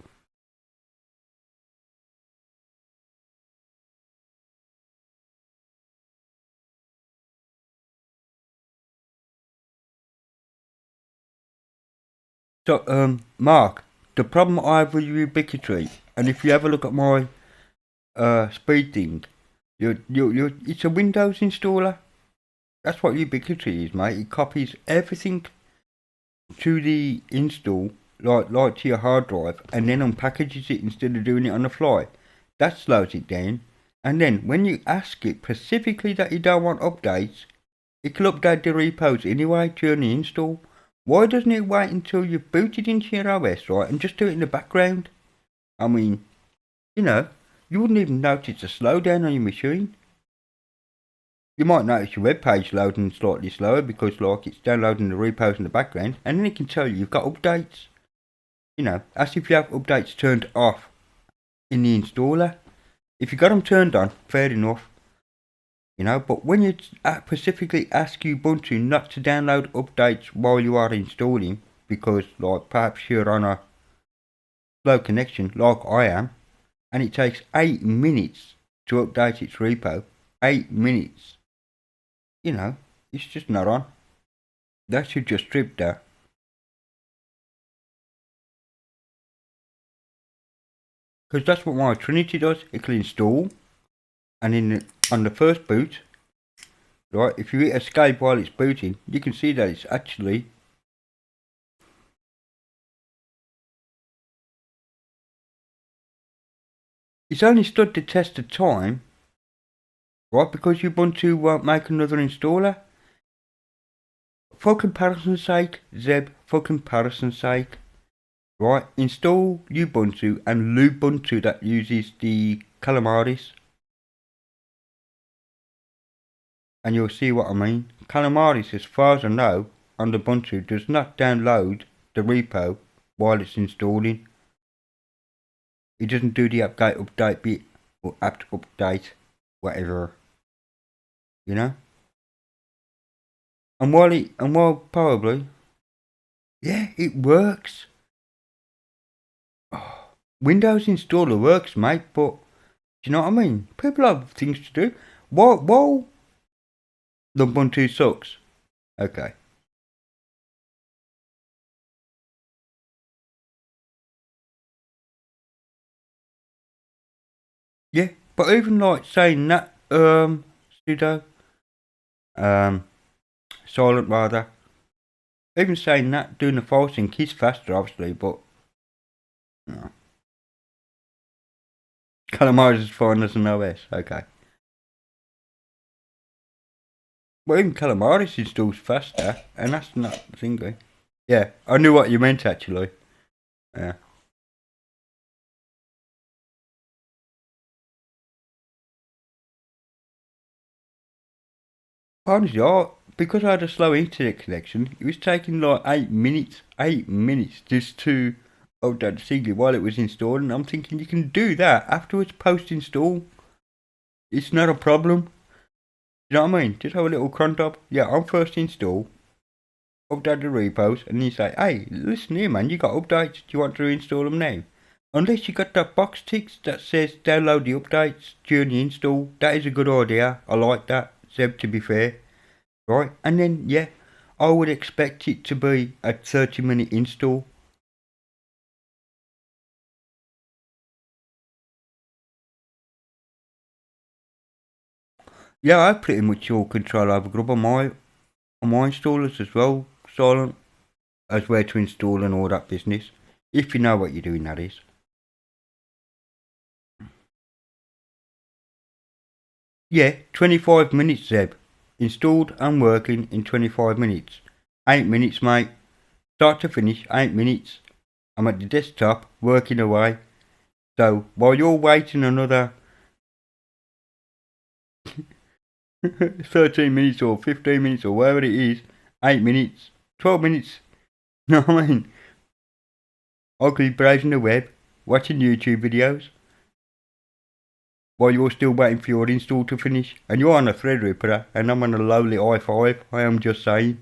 So, Mark, the problem I have with Ubiquity, and if you ever look at my speed thing, it's a Windows installer. That's what Ubiquity is, mate. It copies everything to the install, like to your hard drive, and then unpackages it instead of doing it on the fly. That slows it down. And then when you ask it specifically that you don't want updates, it can update the repos anyway during the install. Why doesn't it wait until you've booted into your OS, right, and just do it in the background? I mean, you know, you wouldn't even notice a slowdown on your machine. You might notice your web page loading slightly slower because like it's downloading the repos in the background, and then it can tell you you've got updates. You know, as if you have updates turned off in the installer. If you got them turned on, fair enough. You know, but when you specifically ask Ubuntu not to download updates while you are installing, because like perhaps you're on a slow connection like I am, and it takes 8 minutes to update its repo, 8 minutes, you know, it's just not on. That should just strip that. Because that's what my Trinity does. It can install, and on the first boot, right, if you hit escape while it's booting, you can see that it's actually it's only stood the test of time, right, because Ubuntu won't make another installer. For comparison's sake, Zeb, for comparison's sake, right, install Ubuntu and Lubuntu that uses the Calamaris, and you'll see what I mean. Calamaris, as far as I know, on Ubuntu does not download the repo while it's installing. It doesn't do the update bit, or apt update, whatever, you know? And while probably, yeah, it works. Windows installer works, mate, but do you know what I mean? People have things to do. Whoa, the Ubuntu sucks. Okay. Yeah, but even like saying that, sudo, silent rather, even saying that, doing the file sync is faster, obviously, but no. Calamaris is fine as an OS, okay. Well, even Calamaris installs faster, and that's not the thing, eh? Yeah, I knew what you meant actually. Yeah. Honestly, because I had a slow internet connection, it was taking like 8 minutes just to update the Seagly while it was installed. And I'm thinking you can do that afterwards, post install. It's not a problem. You know what I mean? Just have a little cron top. Yeah, on first install, update the repos, and you say, hey, listen here, man, you got updates. Do you want to reinstall them now? Unless you got that box ticks that says download the updates during the install, that is a good idea. I like that, Zeb, to be fair. Right, and then, yeah, I would expect it to be a 30-minute install. Yeah, I have pretty much all control over Grub on my installers as well, Silent, as where to install and all that business. If you know what you're doing, that is. Yeah, 25 minutes, Zeb. Installed and working in 25 minutes. 8 minutes, mate. Start to finish, 8 minutes. I'm at the desktop, working away. So, while you're waiting another 13 minutes or 15 minutes or whatever it is, 8 minutes, 12 minutes, you know what I mean? I could be browsing the web, watching YouTube videos, while you're still waiting for your install to finish. And you're on a Threadripper, and I'm on a lowly i5, I am just saying.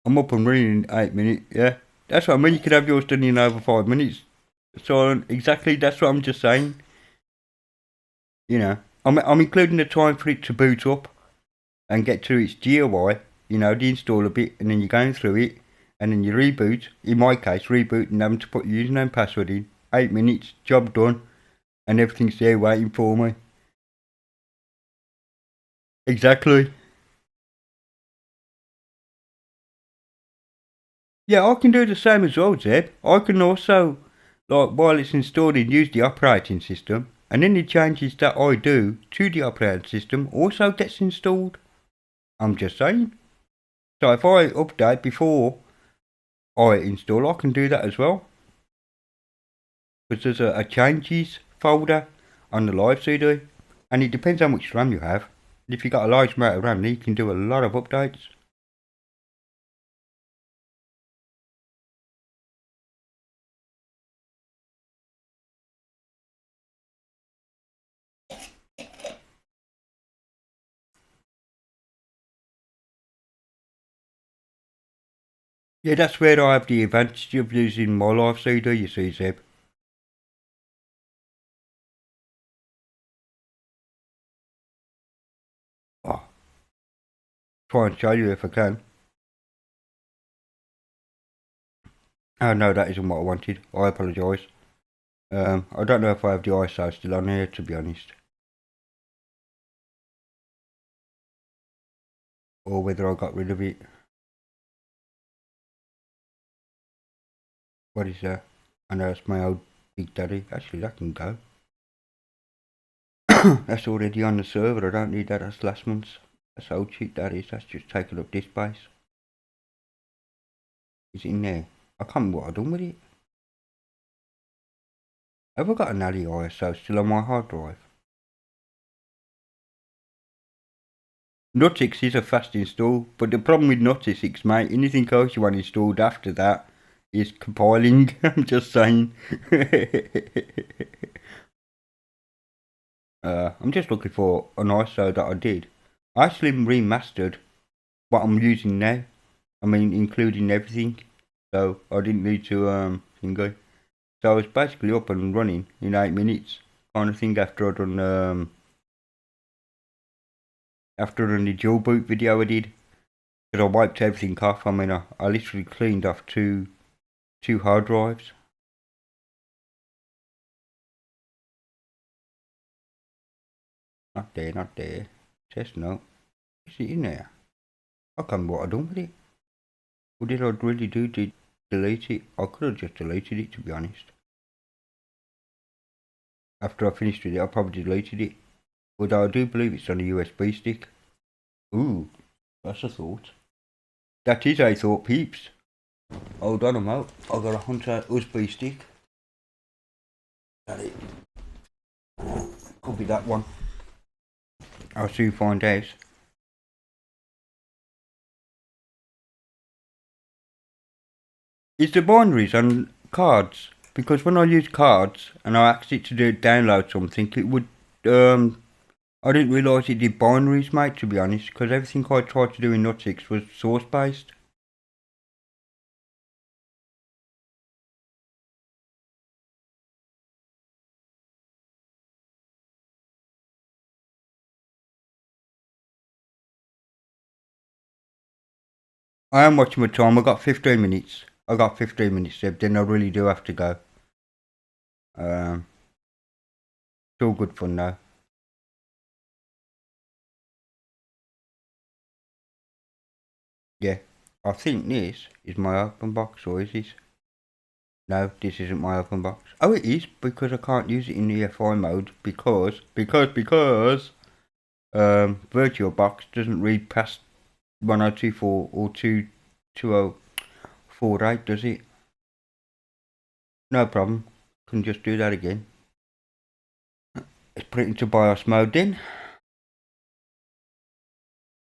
I'm up and running in 8 minutes, yeah. That's what I mean, you could have yours done in over 5 minutes. So, exactly, that's what I'm just saying. You know, I'm including the time for it to boot up and get to its GUI, you know, the installer bit, and then you're going through it, and then you reboot, in my case, reboot and having to put username and password in, 8 minutes, job done, and everything's there waiting for me. Exactly. Yeah, I can do the same as well, Zeb. I can also, like, while it's installing, use the operating system, and any changes that I do to the operating system also gets installed. I'm just saying. So if I update before I install, I can do that as well. Because there's a changes folder on the live CD, and it depends how much RAM you have. If you got a large amount of RAM, then you can do a lot of updates. Yeah, that's where I have the advantage of using my live CD, you see, Zeb. Oh, try and show you if I can. Oh no, that isn't what I wanted. I apologise. I don't know if I have the ISO still on here, to be honest. Or whether I got rid of it. What is that? I know it's my old Big Daddy. Actually, that can go. That's already on the server. I don't need that. That's last month's. That's old shit, that is. That's just taking up disk space. Is it in there? I can't remember what I've done with it. Have I got an Ali ISO still on my hard drive? Nutix is a fast install, but the problem with Nutix, mate, anything else you want installed after that is compiling. I'm just saying. I'm just looking for an ISO that I did. I actually remastered what I'm using now. I mean, including everything. So I didn't need to thingo. So I was basically up and running in 8 minutes, kind of thing. After I done the dual boot video I did, because I wiped everything off. I mean, I literally cleaned off two hard drives. Not there, not there. Test note. Is it in there? I can't remember what I done with it. What did I really do to delete it? I could have just deleted it, to be honest. After I finished with it, I probably deleted it. Although I do believe it's on a USB stick. Ooh, that's a thought. That is a thought, peeps. Hold on a moment. I got a Hunter USB stick. That it. Could be that one. I'll soon find out. Is the binaries on cards? Because when I use cards and I asked it to download something, it would I didn't realise it did binaries, mate, to be honest, because everything I tried to do in Nutix was source based. I am watching my time. I got 15 minutes. I got 15 minutes left. Then I really do have to go. It's all good fun now. Yeah, I think this is my open box, or is this? No, this isn't my open box. Oh, it is, because I can't use it in EFI mode because VirtualBox doesn't read past 1024 or 22048, does it? No problem. Can just do that again. Let's put it into BIOS mode then.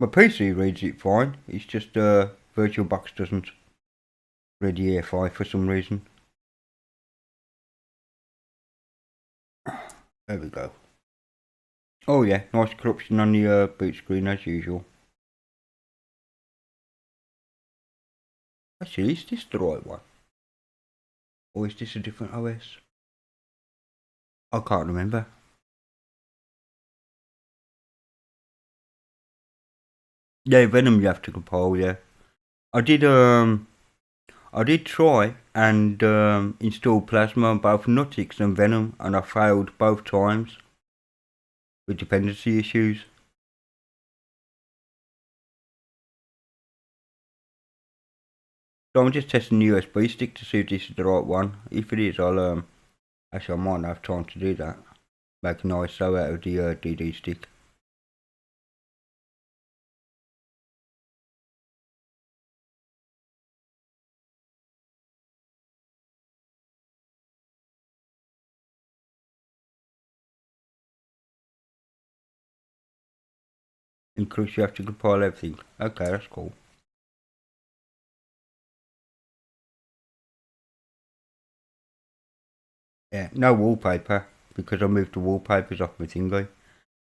My PC reads it fine. It's just VirtualBox doesn't read the EFI for some reason. There we go. Oh yeah, nice corruption on the boot screen as usual. Actually, is this the right one? Or is this a different OS? I can't remember. Yeah, Venom you have to compile, yeah. I did try and install Plasma on both Nutix and Venom, and I failed both times with dependency issues. So I'm just testing the USB stick to see if this is the right one. If it is, I'll actually I might not have time to do that. Make a nice ISO out of the DD stick. In case you have to compile everything. Okay, that's cool. Yeah, no wallpaper, because I moved the wallpapers off my thingy.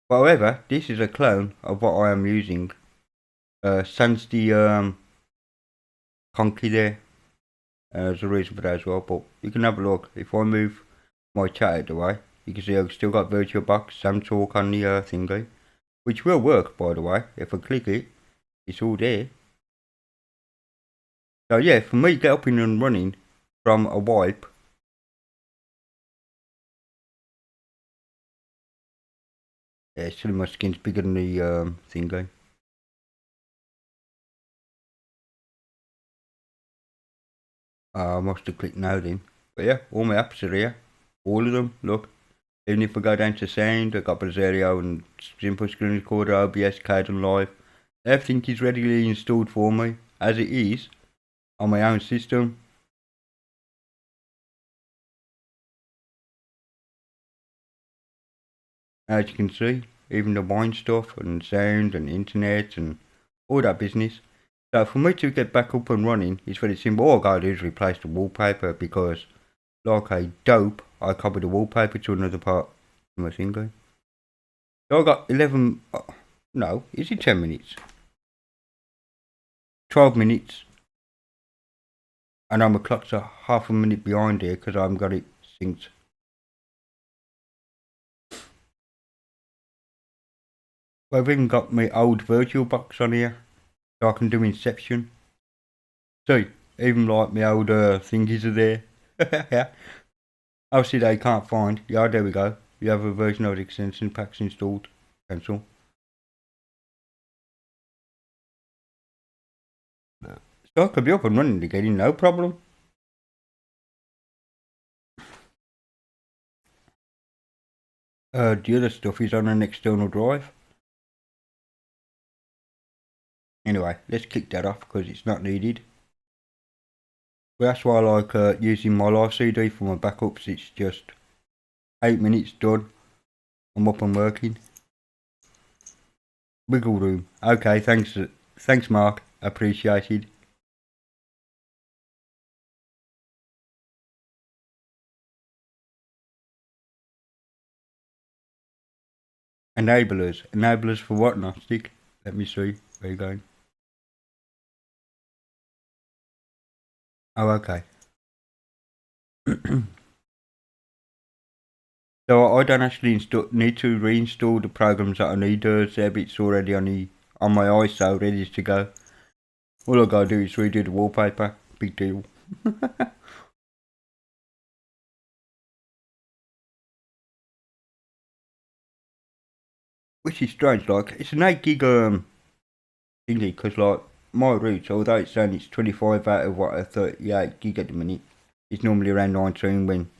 But however, this is a clone of what I am using. Sans the conky there. There's a reason for that as well, but you can have a look. If I move my chat out of the way, you can see I've still got VirtualBox, Samtalk on the thingy. Which will work, by the way. If I click it, it's all there. So yeah, for me, get up and running from a wipe. Yeah, still my skin's bigger than the thingy. I must have clicked now then. But yeah, all my apps are here. All of them, look. Even if I go down to sound, I got Brasilio and Simple Screen Recorder, OBS, Kdenlive. Everything is readily installed for me, as it is, on my own system. As you can see, even the wine stuff and sound and internet and all that business. So for me to get back up and running, it's very simple. All I gotta do is replace the wallpaper, because like a dope, I copied the wallpaper to another part of my finger. So I got 11, no, is it 10 minutes? 12 minutes. And I'm a clock's a half a minute behind here because I haven't got it synced. Well, I've even got my old virtual box on here, so I can do Inception. See, even like my old thingies are there. Yeah. Obviously they can't find. Yeah, there we go. You have a version of the extension packs installed. Cancel. So I could be up and running again, no problem. The other stuff is on an external drive. Anyway, let's kick that off because it's not needed. But that's why I like using my live CD for my backups. It's just 8 minutes done. I'm up and working. Wiggle room. Okay, thanks Mark. Appreciated. Enablers. Enablers for what, Gnostic? Let me see. Where you going? Oh, okay. So I don't actually need to reinstall the programs that I need. It's already on my ISO, ready to go. All I gotta do is redo the wallpaper. Big deal. Which is strange, like, it's an 8 gig thingy, because like, my route, although it's saying it's 25 out of what, a 38 gig at the minute, it's normally around 19 when,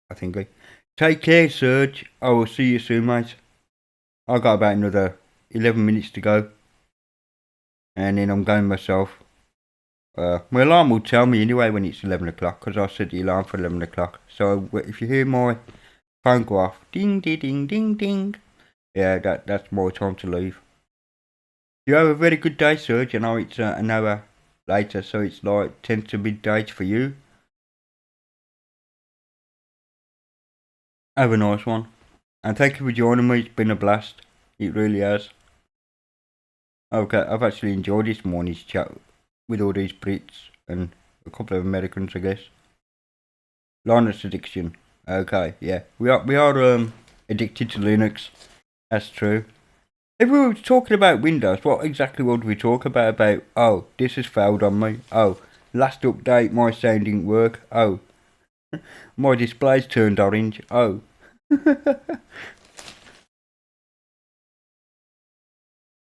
I think. Take care, Serge. I will see you soon, mate. I got about another 11 minutes to go. And then I'm going myself. My alarm will tell me anyway when it's 11 o'clock, because I set the alarm for 11 o'clock. So if you hear my phone go off, ding, ding, ding, ding, ding, yeah, that's my time to leave. You have a very good day, Serge. I know it's an hour later, so it's like 10 to midday for you. Have a nice one. And thank you for joining me. It's been a blast. It really has. Okay, I've actually enjoyed this morning's chat with all these Brits and a couple of Americans, I guess. Linux addiction. Okay, yeah. We are addicted to Linux. That's true. If we were talking about Windows, what exactly would we talk about? Oh, this has failed on me. Oh, last update, my sound didn't work. Oh, my display's turned orange. Oh.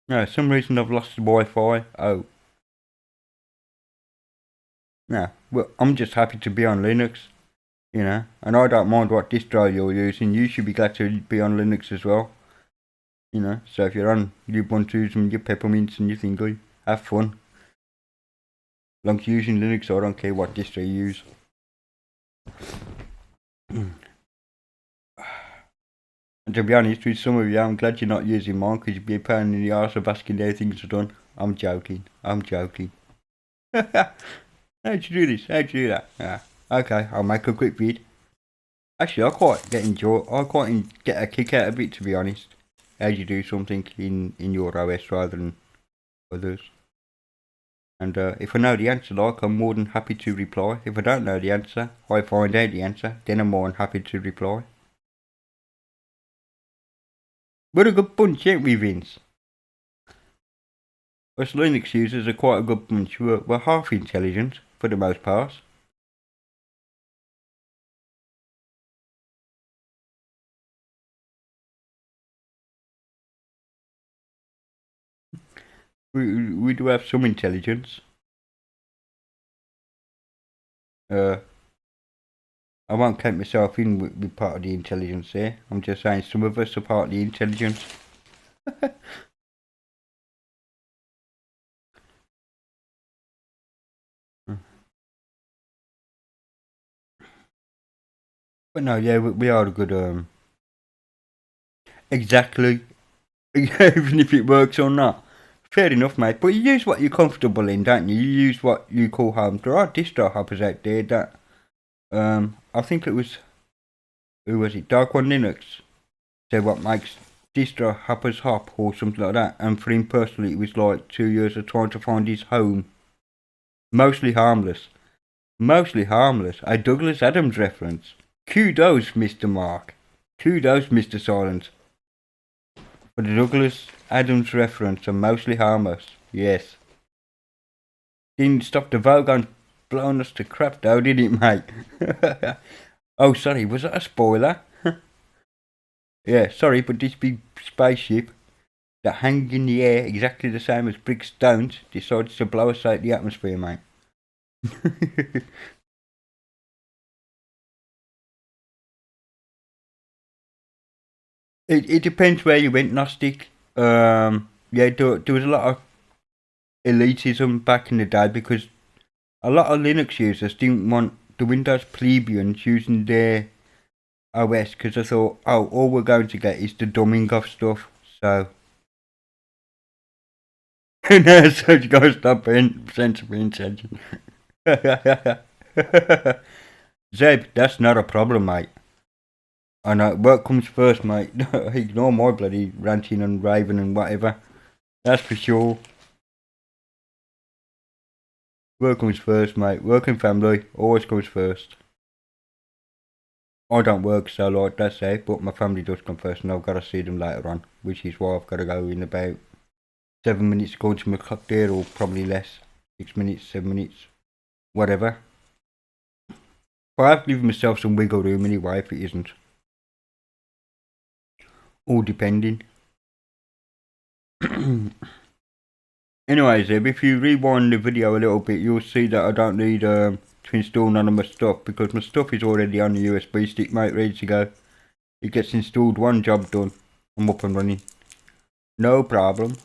No, some reason I've lost the Wi-Fi. Oh. No, well, I'm just happy to be on Linux, you know, and I don't mind what distro you're using. You should be glad to be on Linux as well, you know. So if you're on Ubuntu and your Peppermints and your thingy, have fun. As long as you're using Linux, I don't care what distro you use. And to be honest with some of you, I'm glad you're not using mine because you'd be a pain in the arse of asking how things are done. I'm joking. How'd you do this? How'd you do that? Yeah. Okay, I'll make a quick vid. Actually, I quite get a kick out of it, to be honest. How do you do something in your OS rather than others? And if I know the answer, like, I'm more than happy to reply. If I don't know the answer, I find out the answer, then I'm more than happy to reply. We're a good bunch, ain't we, Vince? Us Linux users are quite a good bunch. We're half intelligent, for the most part. We do have some intelligence. I won't count myself in with part of the intelligence there. I'm just saying some of us are part of the intelligence. But no, yeah, we are a good, exactly. Even if it works or not. Fair enough, mate. But you use what you're comfortable in, don't you? You use what you call home. There are distro hoppers out there that, I think it was, who was it? Dark One Linux said what makes distro Hopper's Hop or something like that, and for him personally it was like 2 years of trying to find his home. Mostly harmless. Mostly harmless. A Douglas Adams reference. Kudos, Mr. Mark. Kudos, Mr. Silence. For the Douglas Adams reference and mostly harmless. Yes. Didn't stop the Vogon blowing us to crap though, did it, mate? Oh, sorry, was that a spoiler? Yeah, sorry, but this big spaceship that hangs in the air exactly the same as Brick Stones decides to blow us out the atmosphere, mate. It depends where you went, Gnostic. Yeah, there was a lot of elitism back in the day because a lot of Linux users didn't want the Windows plebeians using their OS because I thought, oh, all we're going to get is the dumbing of stuff. So, no, so you gotta stop being sensible intelligent. Zeb, that's not a problem, mate. I know, work comes first, mate. Ignore my bloody ranting and raving and whatever. That's for sure. Work comes first, mate. Work and family always comes first. I don't work, so like that's it, but my family does come first and I've got to see them later on, which is why I've got to go in about 7 minutes according to my clock there, or probably less. 6 minutes, 7 minutes, whatever. But I have to give myself some wiggle room anyway if it isn't. All depending. Anyways, if you rewind the video a little bit, you'll see that I don't need to install none of my stuff because my stuff is already on the USB stick, mate, ready to go. It gets installed, one job done. I'm up and running. No problem.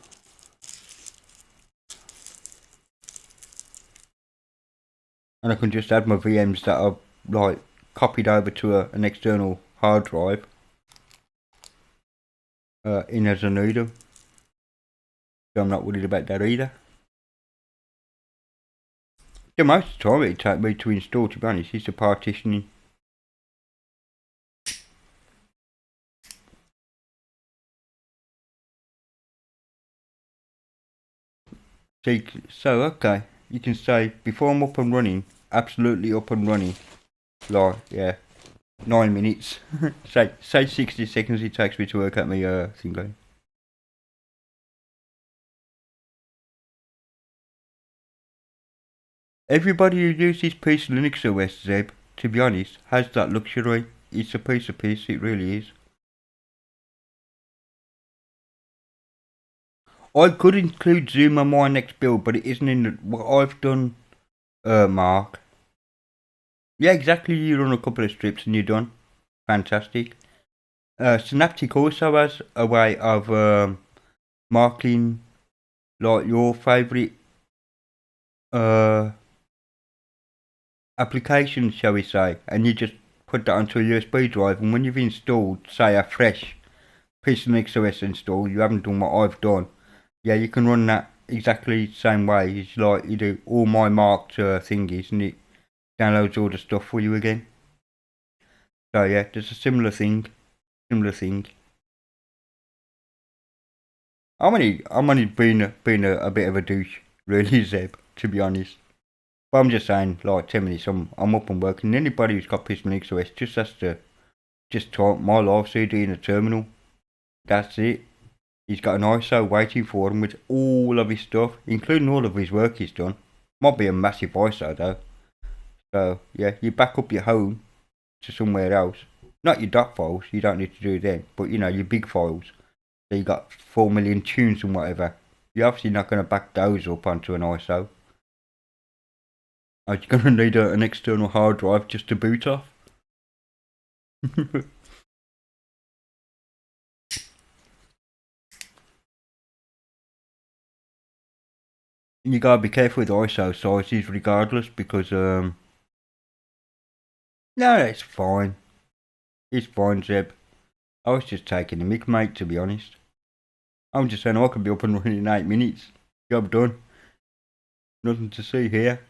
And I can just add my VMs that I've like copied over to an external hard drive in as I need them. So I'm not worried about that either. The most of the time it takes me to install, to be honest, is the partitioning. So okay, you can say before I'm up and running, absolutely up and running, like yeah, 9 minutes. say 60 seconds it takes me to work out my thing going. Everybody who uses PC Linux OS, Zeb, to be honest, has that luxury. It's a piece of piece, it really is. I could include Zoom on my next build, but it isn't in what I've done, Mark. Yeah, exactly, you run a couple of strips and you're done. Fantastic. Synaptic also has a way of marking like your favourite application, shall we say, and you just put that onto a USB drive, and when you've installed, say, a fresh piece of NixOS install, you haven't done what I've done, yeah, you can run that exactly the same way. It's like you do all my marked thingies, and it downloads all the stuff for you again. So yeah, there's a similar thing. I'm only being a bit of a douche, really, Zeb, to be honest. But I'm just saying, like 10 minutes, I'm up and working. Anybody who's got Piston XOS just has to just type my live CD in a terminal. That's it. He's got an ISO waiting for him with all of his stuff, including all of his work he's done. Might be a massive ISO though. So yeah, you back up your home to somewhere else. Not your dot files, you don't need to do them, but you know, your big files. So you got 4 million tunes and whatever. You're obviously not going to back those up onto an ISO. Are you going to need an external hard drive just to boot off? You gotta be careful with ISO sizes regardless because no, it's fine. It's fine, Zeb. I was just taking a mic, mate, to be honest. I'm just saying I could be up and running in 8 minutes. Job done. Nothing to see here.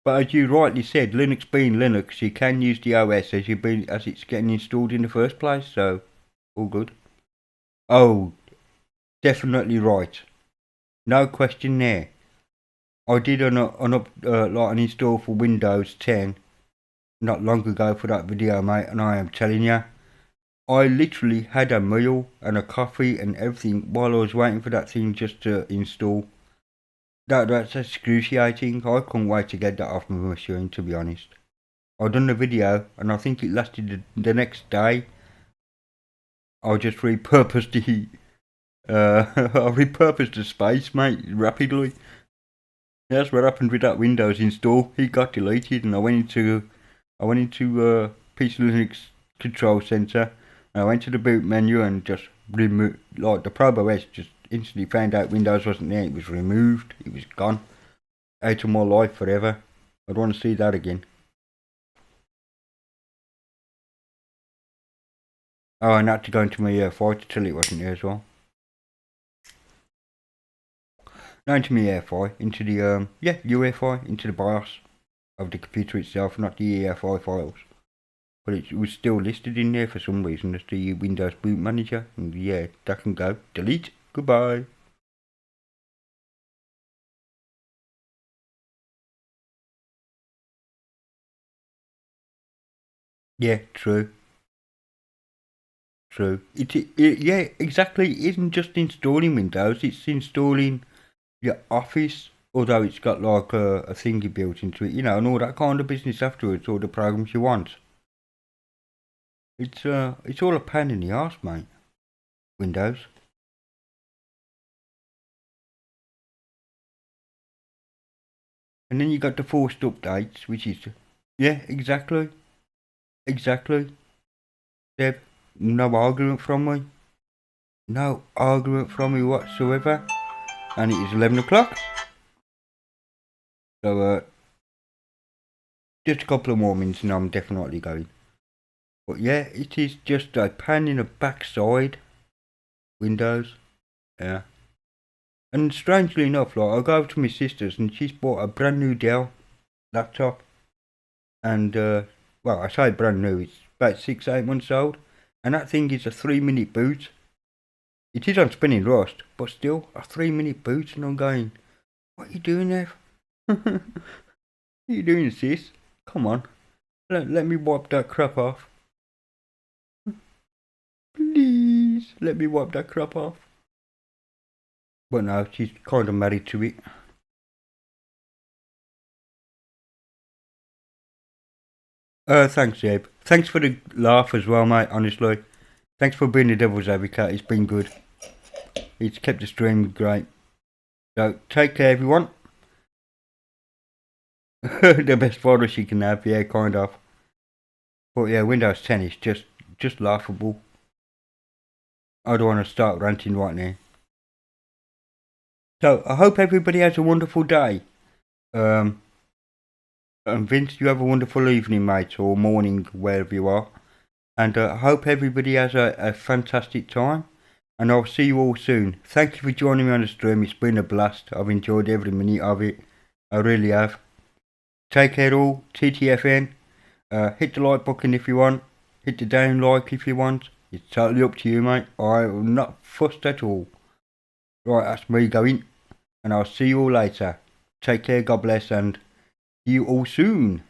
But as you rightly said, Linux being Linux, you can use the OS as it's getting installed in the first place, so All good. Oh, definitely right. No question there. I did an install for Windows 10 not long ago for that video, mate, and I am telling you, I literally had a meal and a coffee and everything while I was waiting for that thing just to install. That's excruciating. I couldn't wait to get that off my machine, to be honest. I done the video and I think it lasted the next day. I just repurposed the I repurposed the space, mate, rapidly. That's what happened with that Windows install. It got deleted, and I went into PC Linux Control Center. And I went to the boot menu and just removed, like the Probe OS just instantly found out Windows wasn't there. It was removed. It was gone out of my life forever. I don't want to see that again. Oh, and I had to go into my UEFI to tell it wasn't there as well. No, into my UEFI, into the UEFI, into the BIOS of the computer itself, not the UEFI files. But it was still listed in there for some reason as the Windows Boot Manager. And yeah, that can go. Delete. Goodbye. Yeah, true. True. Yeah, exactly. It isn't just installing Windows, it's installing your Office, although it's got like a thingy built into it, and all that kind of business afterwards, all the programs you want. It's all a pain in the arse, mate. Windows. And then you got the forced updates, which is, yeah, exactly. Exactly. Deb, no argument from me. No argument from me whatsoever. And it is 11 o'clock. So, just a couple of more minutes and I'm definitely going. But yeah, it is just a pain in the backside. Windows. Yeah. And strangely enough, like, I go over to my sister's and she's bought a brand new Dell laptop. And, well, I say brand new, it's about 6-8 months old. And that thing is a 3-minute boot. It is on spinning rust, but still, a 3-minute boot. And I'm going, what are you doing there? What are you doing, sis? Come on. Let me wipe that crap off. Please, let me wipe that crap off. But no, she's kind of married to it. Thanks, Zeb. Thanks for the laugh as well, mate, honestly. Thanks for being the devil's advocate. It's been good. It's kept the stream great. So, take care, everyone. The best virus you can have, yeah, kind of. But yeah, Windows 10 is just laughable. I don't want to start ranting right now. So, I hope everybody has a wonderful day. And Vince, you have a wonderful evening, mate, or morning, wherever you are. And I hope everybody has a fantastic time. And I'll see you all soon. Thank you for joining me on the stream. It's been a blast. I've enjoyed every minute of it. I really have. Take care all. TTFN. Hit the like button if you want. Hit the down like if you want. It's totally up to you, mate. I'm not fussed at all. Right, that's me going. And I'll see you all later. Take care, God bless, and see you all soon.